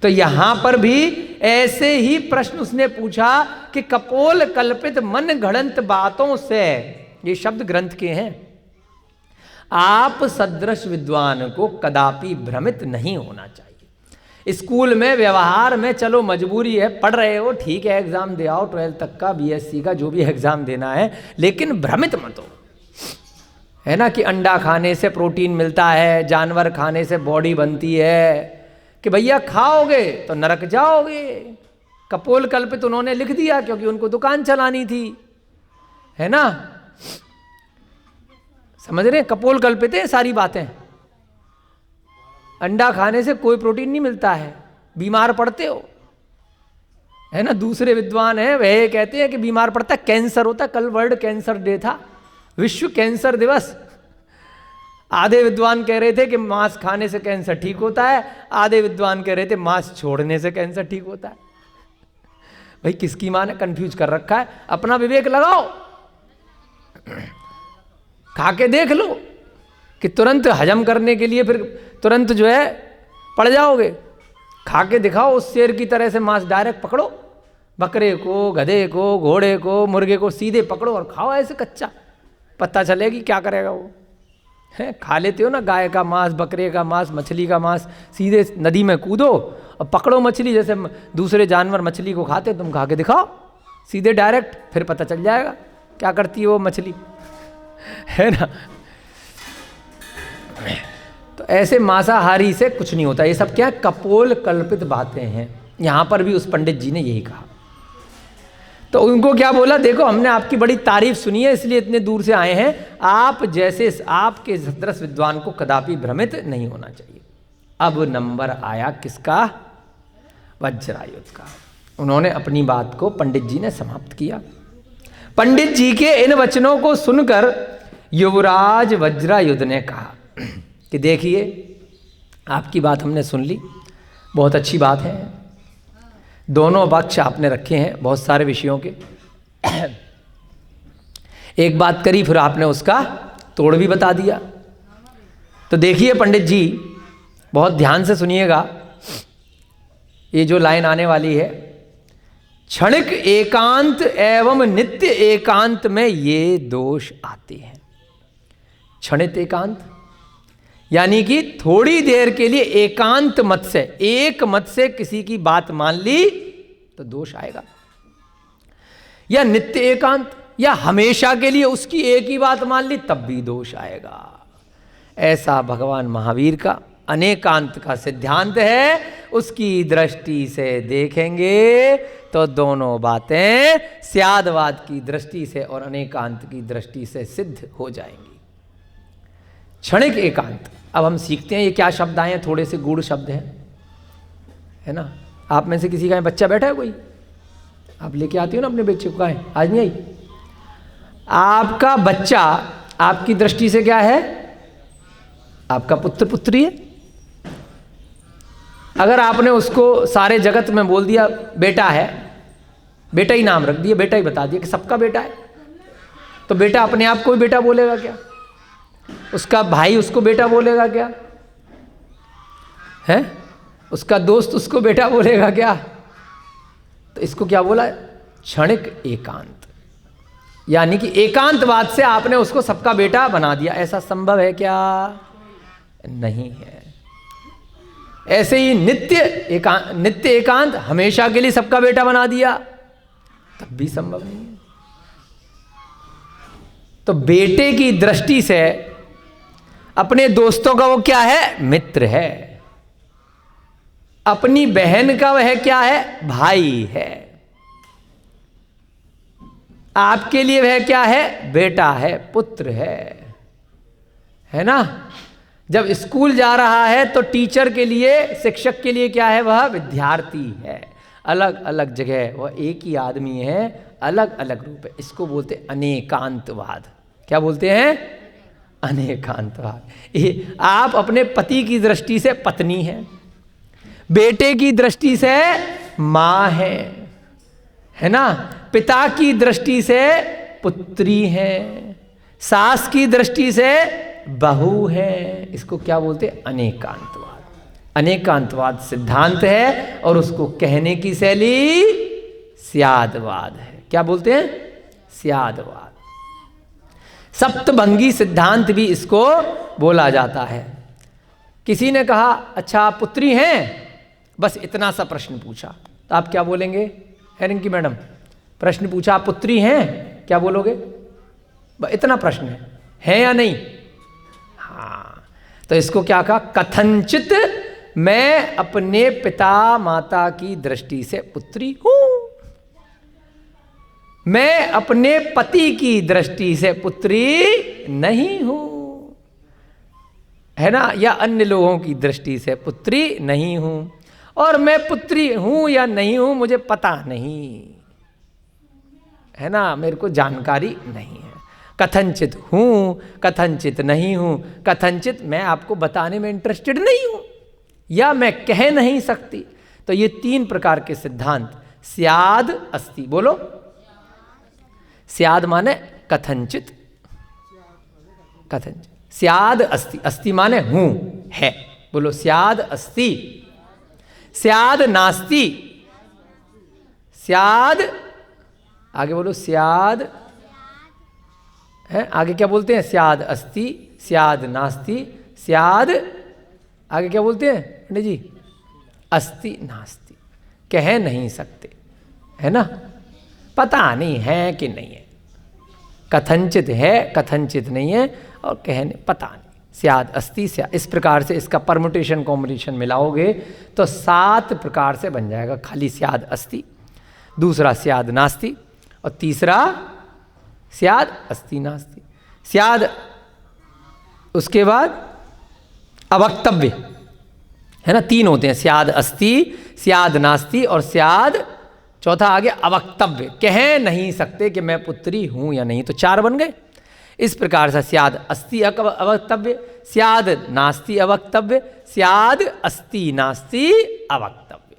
तो यहां पर भी ऐसे ही प्रश्न उसने पूछा कि कपोल कल्पित मन घड़ंत बातों से, ये शब्द ग्रंथ के हैं, आप सदृश विद्वान को कदापि भ्रमित नहीं होना चाहिए। स्कूल में, व्यवहार में, चलो मजबूरी है, पढ़ रहे हो, ठीक है, एग्जाम दे आओ, 12th तक का, BSc का, जो भी एग्जाम देना है, लेकिन भ्रमित मत हो। है ना कि अंडा खाने से प्रोटीन मिलता है, जानवर खाने से बॉडी बनती है, कि भैया खाओगे तो नरक जाओगे। कपोल कल्पित उन्होंने लिख दिया क्योंकि उनको दुकान चलानी थी। है ना? समझ रहे हैं? कपोल कल्पित है सारी बातें। अंडा खाने से कोई प्रोटीन नहीं मिलता है, बीमार पड़ते हो। है ना? दूसरे विद्वान हैं वह कहते हैं कि बीमार पड़ता है, कैंसर होता है। कल वर्ल्ड कैंसर डे था, विश्व कैंसर दिवस। आधे विद्वान कह रहे थे कि मांस खाने से कैंसर ठीक होता है, आधे विद्वान कह रहे थे मांस छोड़ने से कैंसर ठीक होता है। भाई किसकी मां ने कंफ्यूज कर रखा है? अपना विवेक लगाओ, खा के देख लो कि तुरंत हजम करने के लिए फिर तुरंत जो है पड़ जाओगे। खा के दिखाओ उस शेर की तरह से मांस, डायरेक्ट पकड़ो बकरे को, गधे को, घोड़े को, मुर्गे को सीधे पकड़ो और खाओ ऐसे कच्चा, पता चलेगी क्या करेगा वो। है खा लेते हो ना गाय का मांस, बकरे का मांस, मछली का मांस, सीधे नदी में कूदो और पकड़ो मछली, जैसे दूसरे जानवर मछली को खाते, तुम खा के दिखाओ सीधे डायरेक्ट, फिर पता चल जाएगा क्या करती है वो मछली, है ना। तो ऐसे मांसाहारी से कुछ नहीं होता, ये सब क्या कपोल कल्पित बातें हैं। यहां पर भी उस पंडित जी ने यही कहा। तो उनको क्या बोला, देखो हमने आपकी बड़ी तारीफ सुनी है इसलिए इतने दूर से आए हैं, आप जैसे आपके सदृश विद्वान को कदापि भ्रमित नहीं होना चाहिए। अब नंबर आया किसका, वज्रायुध का। उन्होंने अपनी बात को पंडित जी ने समाप्त किया। पंडित जी के इन वचनों को सुनकर युवराज वज्रायुध ने कहा कि देखिए आपकी बात हमने सुन ली, बहुत अच्छी बात है, दोनों पक्ष आपने रखे हैं बहुत सारे विषयों के। एक बात करी फिर आपने उसका तोड़ भी बता दिया। तो देखिए पंडित जी बहुत ध्यान से सुनिएगा, ये जो लाइन आने वाली है, क्षणिक एकांत एवं नित्य एकांत में ये दोष आते हैं। क्षणिक एकांत यानी कि थोड़ी देर के लिए एकांत मत से, एक मत से किसी की बात मान ली तो दोष आएगा, या नित्य एकांत, या हमेशा के लिए उसकी एक ही बात मान ली तब भी दोष आएगा। ऐसा भगवान महावीर का अनेकांत का सिद्धांत है, उसकी दृष्टि से देखेंगे तो दोनों बातें स्यादवाद की दृष्टि से और अनेकांत की दृष्टि से सिद्ध हो जाएंगी। क्षणिक एकांत, अब हम सीखते हैं ये क्या शब्द आए हैं, थोड़े से गूढ़ शब्द हैं, है ना। आप में से किसी का बच्चा बैठा है कोई, आप लेके आती हो ना अपने बच्चे को, कहाँ है, आज नहीं आई। आपका बच्चा आपकी दृष्टि से क्या है, आपका पुत्र पुत्री है। अगर आपने उसको सारे जगत में बोल दिया बेटा है, बेटा ही नाम रख दिया, बेटा ही बता दिया कि सबका बेटा है, तो बेटा अपने आप को ही बेटा बोलेगा क्या, उसका भाई उसको बेटा बोलेगा क्या, है उसका दोस्त उसको बेटा बोलेगा क्या। तो इसको क्या बोला, क्षणिक एकांत, यानी कि एकांतवाद से आपने उसको सबका बेटा बना दिया। ऐसा संभव है क्या, नहीं है। ऐसे ही नित्य एकांत, हमेशा के लिए सबका बेटा बना दिया तब भी संभव नहीं है। तो बेटे की दृष्टि से अपने दोस्तों का वो क्या है, मित्र है। अपनी बहन का वह क्या है, भाई है। आपके लिए वह क्या है, बेटा है, पुत्र है ना। जब स्कूल जा रहा है तो टीचर के लिए, शिक्षक के लिए क्या है, वह विद्यार्थी है। अलग अलग जगह वह एक ही आदमी है, अलग अलग रूप है। इसको बोलते अनेकांतवाद। क्या बोलते हैं, अनेकांतवाद। ये आप अपने पति की दृष्टि से पत्नी है, बेटे की दृष्टि से माँ है ना, पिता की दृष्टि से पुत्री है, सास की दृष्टि से बहू है। इसको क्या बोलते हैं, अनेकांतवाद। अनेकांतवाद सिद्धांत है और उसको कहने की शैली स्यादवाद है। क्या बोलते हैं, स्यादवाद। सप्तभंगी सिद्धांत भी इसको बोला जाता है। किसी ने कहा अच्छा आप पुत्री हैं, बस इतना सा प्रश्न पूछा, तो आप क्या बोलेंगे, रिंकी मैडम प्रश्न पूछा आप पुत्री हैं, क्या बोलोगे, इतना प्रश्न है या नहीं। हाँ, तो इसको क्या कहा, कथनचित मैं अपने पिता माता की दृष्टि से पुत्री हूं, मैं अपने पति की दृष्टि से पुत्री नहीं हूं, है ना, या अन्य लोगों की दृष्टि से पुत्री नहीं हूं। और मैं पुत्री हूं या नहीं हूं मुझे पता नहीं, है ना, मेरे को जानकारी नहीं है। कथनचित हूं, कथनचित नहीं हूं, कथनचित मैं आपको बताने में इंटरेस्टेड नहीं हूं, या मैं कह नहीं सकती। तो ये तीन प्रकार के सिद्धांत स्याद अस्ति। बोलो, स्याद माने कथनचित, कथनचित, स्याद अस्ति, अस्ति माने हूं, है। बोलो स्याद अस्ति। स्याद नास्ति, स्याद, आगे बोलो स्याद है, आगे क्या बोलते हैं? स्याद अस्ति, स्याद नास्ति, स्याद, आगे क्या बोलते हैं पंडित जी? अस्ति नास्ति, कह नहीं सकते, है ना? पता नहीं है कि नहीं है, कथनचित है कथनचित नहीं है, और कहने पता नहीं। स्याद अस्ति स्याद, इस प्रकार से इसका परमुटेशन कॉम्बिनेशन मिलाओगे तो 7 प्रकार से बन जाएगा। खाली स्याद अस्ति, दूसरा स्याद नास्ति, और तीसरा स्याद अस्ति नास्ति। स्याद, उसके बाद अवक्तव्य, है ना? 3 होते हैं, स्याद अस्ति, स्याद नास्ति और स्याद, चौथा आ गया अवक्तव्य, कह नहीं सकते कि मैं पुत्री हूं या नहीं, तो 4 बन गए। इस प्रकार से स्याद अस्ति अवक्तव्य, स्याद नास्ति अवक्तव्य, स्याद अस्ति नास्ति अवक्तव्य।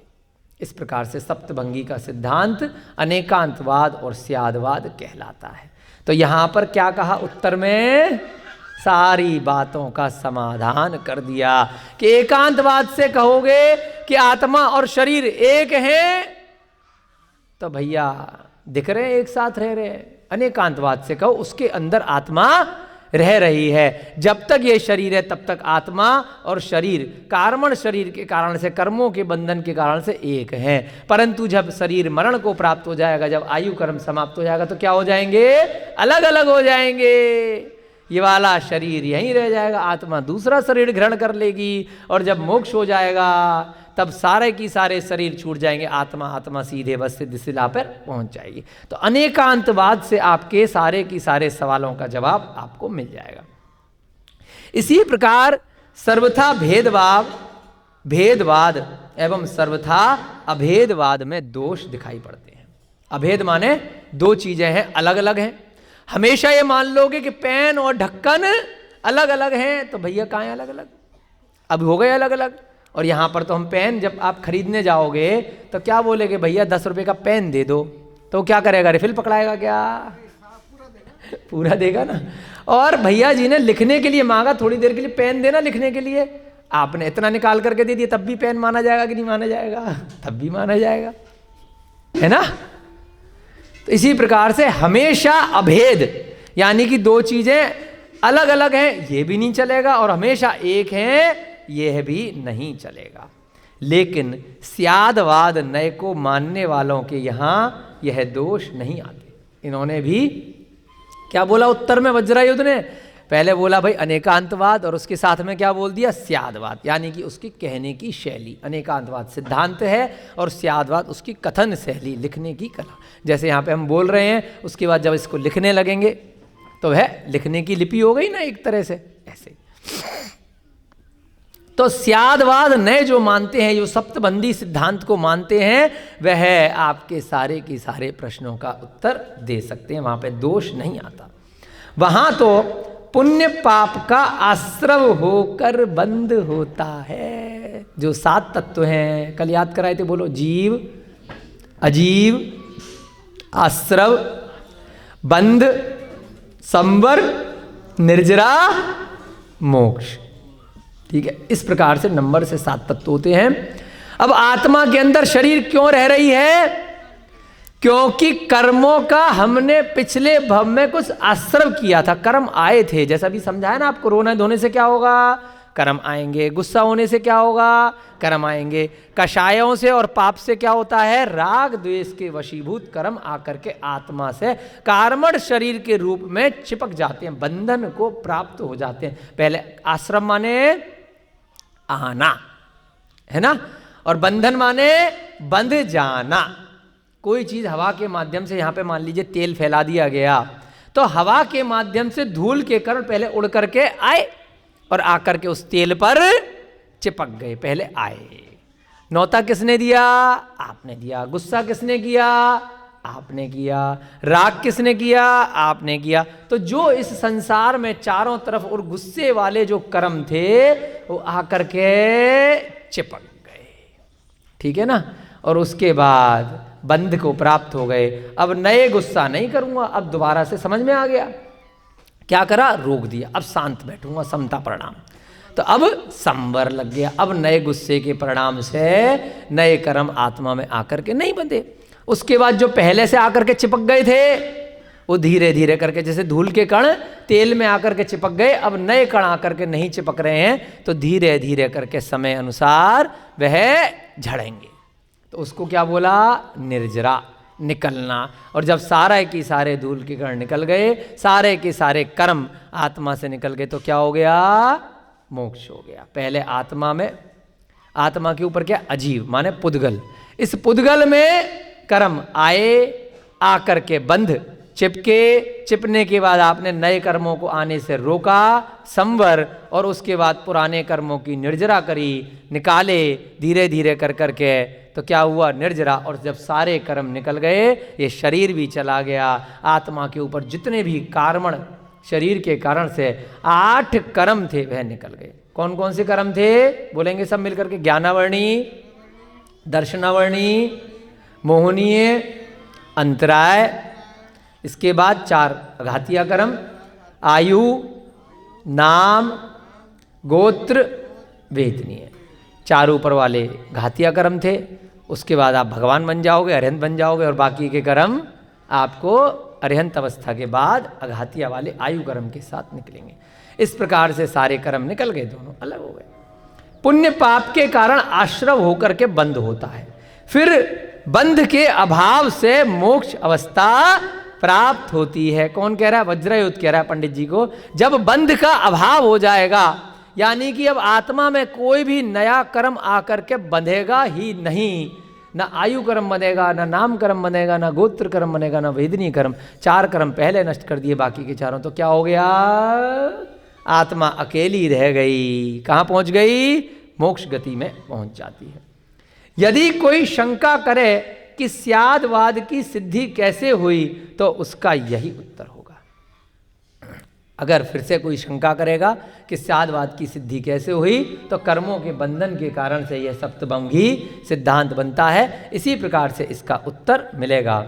इस प्रकार से सप्तभंगी का सिद्धांत अनेकांतवाद और स्यादवाद कहलाता है। तो यहां पर क्या कहा उत्तर में? सारी बातों का समाधान कर दिया कि एकांतवाद से कहोगे कि आत्मा और शरीर एक हैं, तो भैया दिख रहे हैं एक साथ रह रहे हैं। अनेकांतवाद से कहो उसके अंदर आत्मा रह रही है। जब तक ये शरीर है तब तक आत्मा और शरीर कार्मण शरीर के कारण से, कर्मों के बंधन के कारण से एक हैं। परंतु जब शरीर मरण को प्राप्त हो जाएगा, जब आयु कर्म समाप्त हो जाएगा, तो क्या हो जाएंगे? अलग अलग हो जाएंगे। ये वाला शरीर यहीं रह जाएगा, आत्मा दूसरा शरीर ग्रहण कर लेगी, और जब मोक्ष हो जाएगा तब सारे की सारे शरीर छूट जाएंगे, आत्मा सीधे बस सिद्ध शिला पर पहुंच जाएगी। तो अनेकांतवाद से आपके सारे की सारे सवालों का जवाब आपको मिल जाएगा। इसी प्रकार सर्वथा भेदवाद एवं सर्वथा अभेदवाद में दोष दिखाई पड़ते हैं। अभेद माने 2 चीजें हैं, अलग अलग हैं। हमेशा ये मान लोगे कि पेन और ढक्कन अलग अलग हैं, तो भैया कहाँ हैं अलग अलग? अब हो गए अलग अलग। और यहाँ पर तो हम पेन, जब आप खरीदने जाओगे तो क्या बोलेगे? भैया 10 रुपये का पेन दे दो, तो क्या करेगा? रिफिल पकड़ाएगा क्या? पूरा देगा ना। और भैया जी ने लिखने के लिए मांगा, थोड़ी देर के लिए पेन देना लिखने के लिए, आपने इतना निकाल करके दे दिया, तब भी पेन माना जाएगा कि नहीं माना जाएगा? तब भी माना जाएगा, है ना? तो इसी प्रकार से हमेशा अभेद, यानी कि 2 चीजें अलग अलग हैं, ये भी नहीं चलेगा, और हमेशा एक हैं, यह भी नहीं चलेगा। लेकिन स्यादवाद नए को मानने वालों के यहाँ यह दोष नहीं आते। इन्होंने भी क्या बोला उत्तर में? वज्रायुध ने पहले बोला भाई अनेकांतवाद, और उसके साथ में क्या बोल दिया? स्यादवाद, यानी कि उसकी कहने की शैली। अनेकांतवाद सिद्धांत है और स्यादवाद उसकी कथन शैली, लिखने की कला। जैसे यहाँ पे हम बोल रहे हैं, उसके बाद जब इसको लिखने लगेंगे तो वह लिखने की लिपि हो गई ना एक तरह से, ऐसे। तो स्यादवाद नए जो मानते हैं, जो सप्तबंदी सिद्धांत को मानते हैं, वह आपके सारे की सारे प्रश्नों का उत्तर दे सकते हैं, वहां पे दोष नहीं आता। वहां तो पुण्य पाप का आश्रव होकर बंद होता है। जो 7 तत्व हैं, कल याद कराए थे, बोलो, जीव, अजीव, आश्रव, बंध, संवर, निर्जरा, मोक्ष। ठीक है, इस प्रकार से नंबर से 7 तत्व होते हैं। अब आत्मा के अंदर शरीर क्यों रह रही है? क्योंकि कर्मों का हमने पिछले भव में कुछ आश्रव किया था, कर्म आए थे। जैसा भी समझाया ना आपको, रोना धोने से क्या होगा? कर्म आएंगे। गुस्सा होने से क्या होगा? कर्म आएंगे। कषायों से और पाप से क्या होता है? राग द्वेष के वशीभूत कर्म आकर के आत्मा से कार्मण शरीर के रूप में चिपक जाते हैं, बंधन को प्राप्त हो जाते हैं। पहले आश्रम माने आना, है ना, और बंधन माने बंध जाना। कोई चीज हवा के माध्यम से, यहां पे मान लीजिए तेल फैला दिया गया, तो हवा के माध्यम से धूल के कण पहले उड़ करके आए और आकर के उस तेल पर चिपक गए, पहले आए। नौता किसने दिया? आपने दिया। गुस्सा किसने किया? आपने किया। राग किसने किया? आपने किया। तो जो इस संसार में चारों तरफ और गुस्से वाले जो कर्म थे, वो आकर के चिपक गए, ठीक है ना, और उसके बाद बंध को प्राप्त हो गए। अब नए गुस्सा नहीं करूंगा, अब दोबारा से समझ में आ गया, क्या करा? रोक दिया, अब शांत बैठूंगा, समता प्रणाम। तो अब संवर लग गया। अब नए गुस्से के परिणाम से नए कर्म आत्मा में आकर के नहीं बंधे। उसके बाद जो पहले से आकर के चिपक गए थे वो धीरे धीरे करके, जैसे धूल के कण तेल में आकर के चिपक गए, अब नए कण आकर के नहीं चिपक रहे हैं, तो धीरे धीरे करके समय अनुसार वह झड़ेंगे। तो उसको क्या बोला? निर्जरा, निकलना। और जब सारे की सारे धूल के कण निकल गए, सारे के सारे कर्म आत्मा से निकल गए, तो क्या हो गया? मोक्ष हो गया। पहले आत्मा में, आत्मा के ऊपर क्या? अजीव माने पुद्गल। इस पुद्गल में कर्म आए, आकर के बंध चिपके, चिपने के बाद आपने नए कर्मों को आने से रोका, संवर, और उसके बाद पुराने कर्मों की निर्जरा करी, निकाले धीरे धीरे कर करके, तो क्या हुआ? निर्जरा। और जब सारे कर्म निकल गए, ये शरीर भी चला गया, आत्मा के ऊपर जितने भी कारण शरीर के कारण से 8 कर्म थे वह निकल गए। कौन कौन से कर्म थे? बोलेंगे सब मिलकर के। ज्ञानावर्णी, दर्शनावर्णी, मोहनीय, अंतराय, इसके बाद 4 अघातिया कर्म, आयु, नाम, गोत्र, वेदनीय। 4 ऊपर वाले घातिया कर्म थे। उसके बाद आप भगवान बन जाओगे, अरिहंत बन जाओगे, और बाकी के कर्म आपको अरिहंत अवस्था के बाद अघातिया वाले आयु कर्म के साथ निकलेंगे। इस प्रकार से सारे कर्म निकल गए, दोनों अलग हो गए। पुण्य पाप के कारण आश्रव होकर के बंध होता है, फिर बंध के अभाव से मोक्ष अवस्था प्राप्त होती है। कौन कह रहा है? वज्रयुत कह रहा है पंडित जी को। जब बंध का अभाव हो जाएगा, यानी कि अब आत्मा में कोई भी नया कर्म आकर के बंधेगा ही नहीं, ना आयु कर्म बनेगा, ना नाम कर्म बनेगा, ना गोत्र कर्म बनेगा, ना वेदनीय कर्म। 4 कर्म पहले नष्ट कर दिए, बाकी के 4। तो क्या हो गया? आत्मा अकेली रह गई। कहाँ पहुंच गई? मोक्ष गति में पहुंच जाती है। यदि कोई शंका करे कि स्यादवाद की सिद्धि कैसे हुई, तो उसका यही उत्तर होगा। अगर फिर से कोई शंका करेगा कि स्यादवाद की सिद्धि कैसे हुई, तो कर्मों के बंधन के कारण से यह सप्तभंगी सिद्धांत बनता है। इसी प्रकार से इसका उत्तर मिलेगा।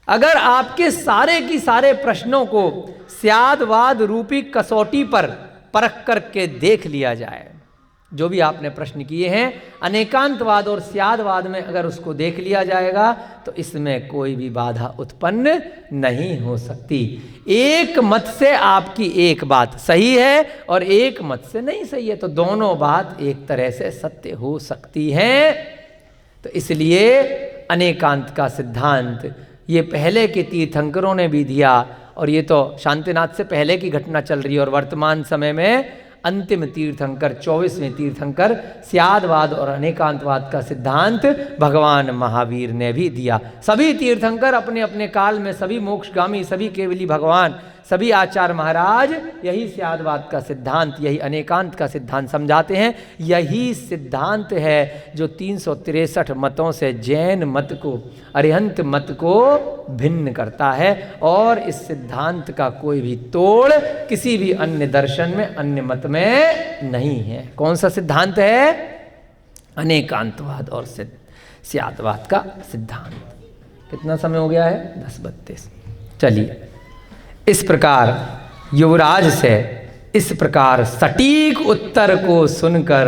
अगर आपके सारे की सारे प्रश्नों को स्यादवाद रूपी कसौटी पर परख करके देख लिया जाए, जो भी आपने प्रश्न किए हैं अनेकांतवाद और स्यादवाद में अगर उसको देख लिया जाएगा, तो इसमें कोई भी बाधा उत्पन्न नहीं हो सकती। एक मत से आपकी एक बात सही है और एक मत से नहीं सही है, तो दोनों बात एक तरह से सत्य हो सकती हैं। तो इसलिए अनेकांत का सिद्धांत ये पहले के तीर्थंकरों ने भी दिया, और ये तो शांतिनाथ से पहले की घटना चल रही है, और वर्तमान समय में अंतिम तीर्थंकर 24वें तीर्थंकर स्यादवाद और अनेकांतवाद का सिद्धांत भगवान महावीर ने भी दिया। सभी तीर्थंकर अपने अपने काल में, सभी मोक्षगामी, सभी केवली भगवान, सभी आचार्य महाराज यही स्यादवाद का सिद्धांत, यही अनेकांत का सिद्धांत समझाते हैं। यही सिद्धांत है जो 363 मतों से जैन मत को, अरिहंत मत को भिन्न करता है, और इस सिद्धांत का कोई भी तोड़ किसी भी अन्य दर्शन में, अन्य मत में नहीं है। कौन सा सिद्धांत है? अनेकांतवाद और स्यादवाद का सिद्धांत। कितना समय हो गया है? 10:32। चलिए, इस प्रकार युवराज से इस प्रकार सटीक उत्तर को सुनकर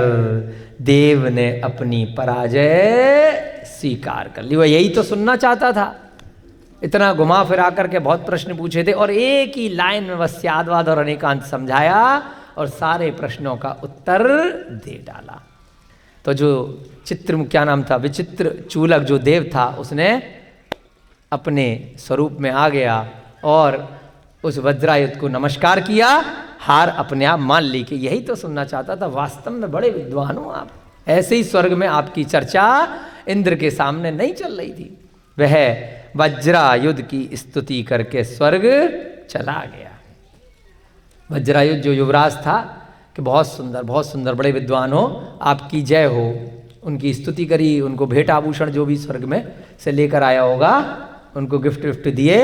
देव ने अपनी पराजय स्वीकार कर ली। वह यही तो सुनना चाहता था। इतना घुमा फिरा करके बहुत प्रश्न पूछे थे, और एक ही लाइन में बस स्यादवाद और अनेकांत समझाया और सारे प्रश्नों का उत्तर दे डाला। तो जो चित्र, क्या नाम था, विचित्र चूलक जो देव था, उसने अपने स्वरूप में आ गया और उस वज्रायुध को नमस्कार किया, हार अपने आप मान ली कि यही तो सुनना चाहता था। वास्तव में बड़े विद्वान हो आप। ऐसे ही स्वर्ग में आपकी चर्चा इंद्र के सामने नहीं चल रही थी। वह वज्रायुध की स्तुति करके स्वर्ग चला गया। वज्रायुध जो युवराज था कि बहुत सुंदर, बड़े विद्वान हो, आपकी जय हो, उनकी स्तुति करी, उनको भेंट आभूषण जो भी स्वर्ग में से लेकर आया होगा उनको गिफ्ट विफ्ट दिए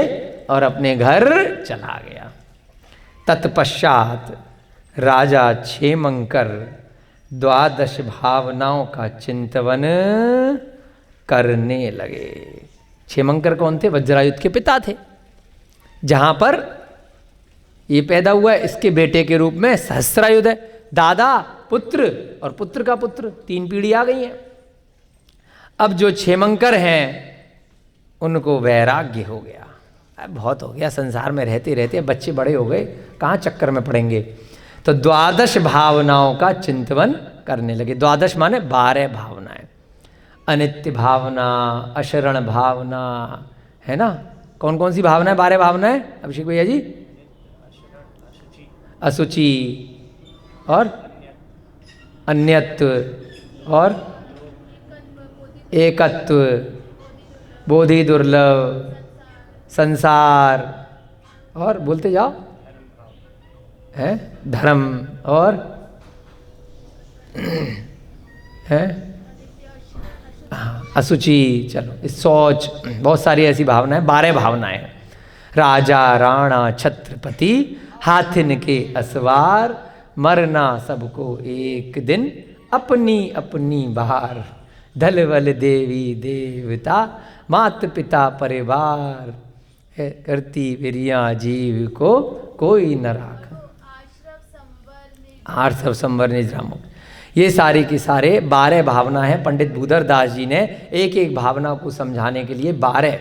और अपने घर चला गया। तत्पश्चात राजा क्षेमंकर 12 भावनाओं का चिंतन करने लगे। क्षेमंकर कौन थे? वज्रायुध के पिता थे। जहां पर ये पैदा हुआ है, इसके बेटे के रूप में सहस्रायुध है। दादा पुत्र और पुत्र का पुत्र, 3 पीढ़ी आ गई है। अब जो क्षेमंकर हैं उनको वैराग्य हो गया, अब बहुत हो गया, संसार में रहते रहते बच्चे बड़े हो गए, कहाँ चक्कर में पड़ेंगे। तो 12 भावनाओं का चिंतन करने लगे। 12 माने 12 भावनाएं, अनित्य भावना, अशरण भावना, है ना। कौन कौन सी भावना है? 12 भावनाएं अभिषेक भैया जी। असुचि और अन्यत्व और एकत्व, बोधि दुर्लभ, संसार और बोलते जाओ, है धर्म और है असुचि, चलो शौच, बहुत सारी ऐसी भावनाएं, 12 भावनाएं। राजा राणा छत्रपति हाथिन के असवार, मरना सबको एक दिन अपनी अपनी बार, धल वल देवी देवता मात पिता परिवार, करती विरिया जीव को कोई न राख, आर्षव संवर निजरामुख। ये सारे के सारे 12 भावना है। पंडित भूधर दास जी ने एक एक भावना को समझाने के लिए 12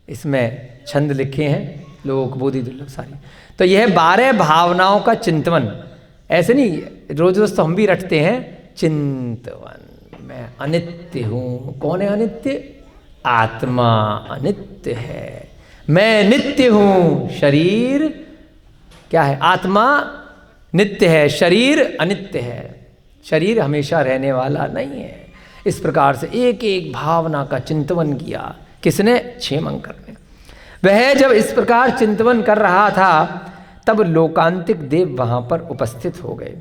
इसमें छंद लिखे हैं, लोगों को बोधि दुर्लभ सारी। तो यह 12 भावनाओं का चिंतवन, ऐसे नहीं रोज रोज तो हम भी रटते हैं चिंतवन, मैं अनित्य हूँ। कौन है अनित्य? आत्मा अनित्य है। मैं नित्य हूँ, शरीर क्या है? आत्मा नित्य है, शरीर अनित्य है। शरीर हमेशा रहने वाला नहीं है। इस प्रकार से एक एक भावना का चिंतन किया। किसने? क्षेमंकर ने। वह जब इस प्रकार चिंतन कर रहा था तब लोकांतिक देव वहाँ पर उपस्थित हो गए।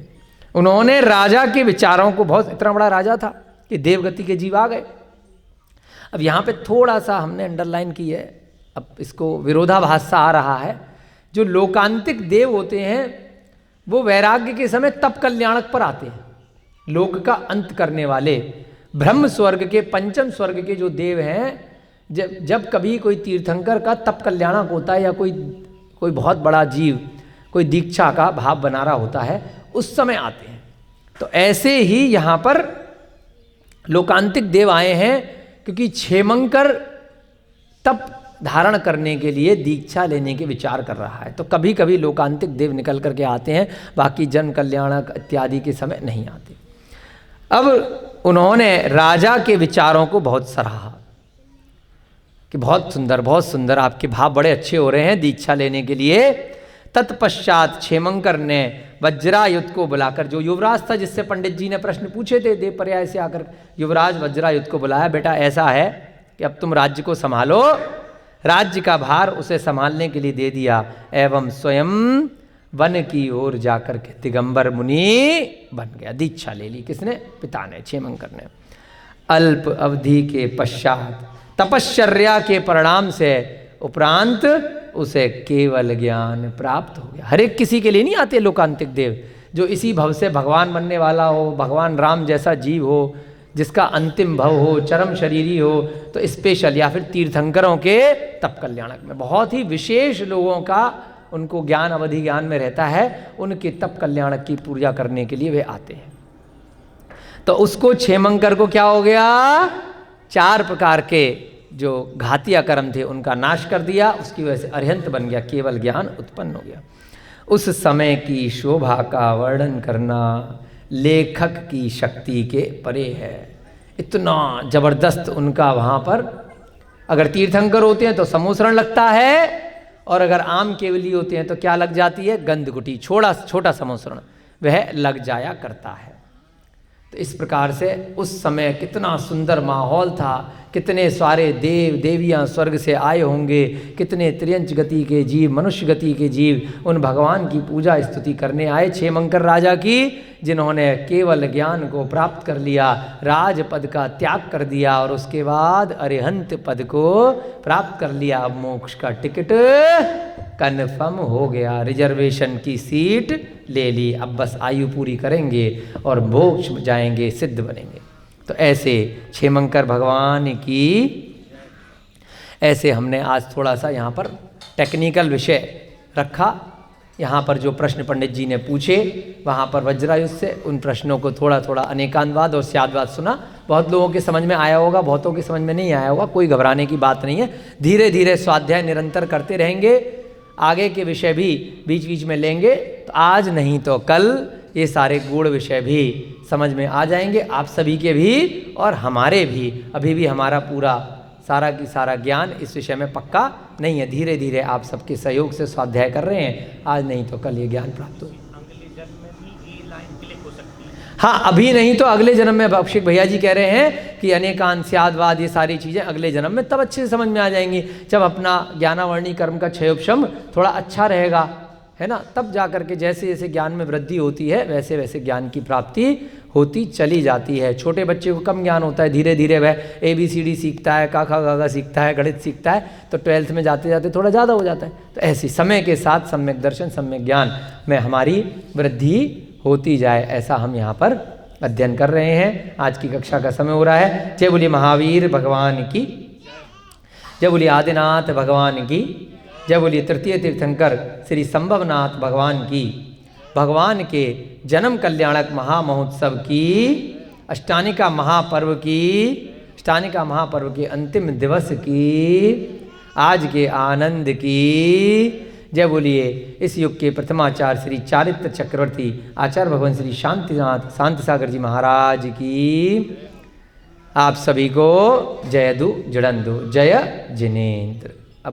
उन्होंने राजा के विचारों को, बहुत इतना बड़ा राजा था कि देवगति के जीव आ गए। अब यहाँ पे थोड़ा सा हमने अंडरलाइन की है, अब इसको विरोधाभास सा आ रहा है। जो लोकांतिक देव होते हैं वो वैराग्य के समय तप कल्याणक पर आते हैं, लोक का अंत करने वाले। ब्रह्म स्वर्ग के, पंचम स्वर्ग के जो देव हैं, जब कभी कोई तीर्थंकर का तप कल्याणक होता है या कोई बहुत बड़ा जीव कोई दीक्षा का भाव बना रहा होता है, उस समय आते हैं। तो ऐसे ही यहाँ पर लोकांतिक देव आए हैं, क्योंकि क्षेमंकर तप धारण करने के लिए दीक्षा लेने के विचार कर रहा है। तो कभी कभी लोकांतिक देव निकल करके आते हैं, बाकी जन कल्याणक इत्यादि के समय नहीं आते। अब उन्होंने राजा के विचारों को बहुत सराहा कि बहुत सुंदर, आपके भाव बड़े अच्छे हो रहे हैं दीक्षा लेने के लिए। तत्पश्चात क्षेमंकर ने वज्रायुध को बुलाकर, जो युवराज था जिससे पंडित जी ने प्रश्न पूछे थे देव पर्याय से आकर, युवराज वज्रायुध को बुलाया। बेटा ऐसा है कि अब तुम राज्य को संभालो। राज्य का भार उसे संभालने के लिए दे दिया एवं स्वयं वन की ओर जाकर के दिगंबर मुनि बन गया। दीक्षा ले ली। किसने? पिता ने, क्षेमंकर ने। अल्प अवधि के पश्चात तपश्चर्या के परिणाम से उपरांत उसे केवल ज्ञान प्राप्त हो गया। हर एक किसी के लिए नहीं आते लोकांतिक देव। जो इसी भव से भगवान बनने वाला हो, भगवान राम जैसा जीव हो, जिसका अंतिम भव हो, चरम शरीरी हो, तो स्पेशल, या फिर तीर्थंकरों के तप कल्याणक में बहुत ही विशेष लोगों का उनको ज्ञान अवधि ज्ञान में रहता है, उनके तप कल्याणक की पूजा करने के लिए वे आते हैं। तो उसको क्षेमंकर को क्या हो गया? 4 प्रकार के जो घातिया कर्म थे उनका नाश कर दिया। उसकी वजह से अरिहंत बन गया, केवल ज्ञान उत्पन्न हो गया। उस समय की शोभा का वर्णन करना लेखक की शक्ति के परे है। इतना जबरदस्त उनका वहाँ पर, अगर तीर्थंकर होते हैं तो समोसरण लगता है, और अगर आम केवली होते हैं तो क्या लग जाती है? गंधगुटी, छोटा समोसरण वह लग जाया करता है। तो इस प्रकार से उस समय कितना सुंदर माहौल था, कितने सारे देव देवियां स्वर्ग से आए होंगे, कितने त्रियंच गति के जीव, मनुष्य गति के जीव उन भगवान की पूजा स्तुति करने आए क्षेमंकर राजा की, जिन्होंने केवल ज्ञान को प्राप्त कर लिया, राजपद का त्याग कर दिया और उसके बाद अरिहंत पद को प्राप्त कर लिया। अब मोक्ष का टिकट कन्फर्म हो गया, रिजर्वेशन की सीट ले ली। अब बस आयु पूरी करेंगे और मोक्ष जाएंगे, सिद्ध बनेंगे। तो ऐसे क्षेमंकर भगवान की, ऐसे हमने आज थोड़ा सा यहाँ पर टेक्निकल विषय रखा यहाँ पर जो प्रश्न पंडित जी ने पूछे वहाँ पर वज्रायुध से उन प्रश्नों को थोड़ा थोड़ा अनेकांतवाद और स्याद्वाद सुना। बहुत लोगों के समझ में आया होगा, बहुतों के समझ में नहीं आया होगा, कोई घबराने की बात नहीं है। धीरे धीरे स्वाध्याय निरंतर करते रहेंगे, आगे के विषय भी बीच बीच में लेंगे, तो आज नहीं तो कल ये सारे गूढ़ विषय भी समझ में आ जाएंगे, आप सभी के भी और हमारे भी। अभी भी हमारा पूरा सारा की सारा ज्ञान इस विषय में पक्का नहीं है, धीरे धीरे आप सबके सहयोग से स्वाध्याय कर रहे हैं, आज नहीं तो कल ये ज्ञान प्राप्त होगी। हाँ, अभी नहीं तो अगले जन्म में। अभिषेक भैया जी कह रहे हैं कि अनेकांत स्याद्वाद ये सारी चीज़ें अगले जन्म में तब अच्छे से समझ में आ जाएंगी, जब अपना ज्ञानावर्णी कर्म का क्षयोपशम थोड़ा अच्छा रहेगा, है ना, तब जा करके जैसे जैसे ज्ञान में वृद्धि होती है वैसे वैसे ज्ञान की प्राप्ति होती चली जाती है। छोटे बच्चे को कम ज्ञान होता है, धीरे धीरे वह ABCD सीखता है, क ख ग घ सीखता है, गणित सीखता है, तो 12th में जाते जाते थोड़ा ज़्यादा हो जाता है। तो ऐसे समय के साथ सम्यक दर्शन सम्यक ज्ञान में हमारी वृद्धि होती जाए, ऐसा हम यहाँ पर अध्ययन कर रहे हैं। आज की कक्षा का समय हो रहा है। जय बोलिए महावीर भगवान की, जय बोलिए आदिनाथ भगवान की, जय बोलिए तृतीय तीर्थंकर श्री संभवनाथ भगवान की। भगवान के जन्म कल्याणक महामहोत्सव की अष्टानिका महापर्व के अंतिम दिवस की, आज के आनंद की, जय बोलिए इस युग के प्रथमाचार्य श्री चारित्र चक्रवर्ती आचार्य भगवान श्री शांति सागर जी महाराज की। आप सभी को जय दु जड़ंदु, जय जिनेन्द्र।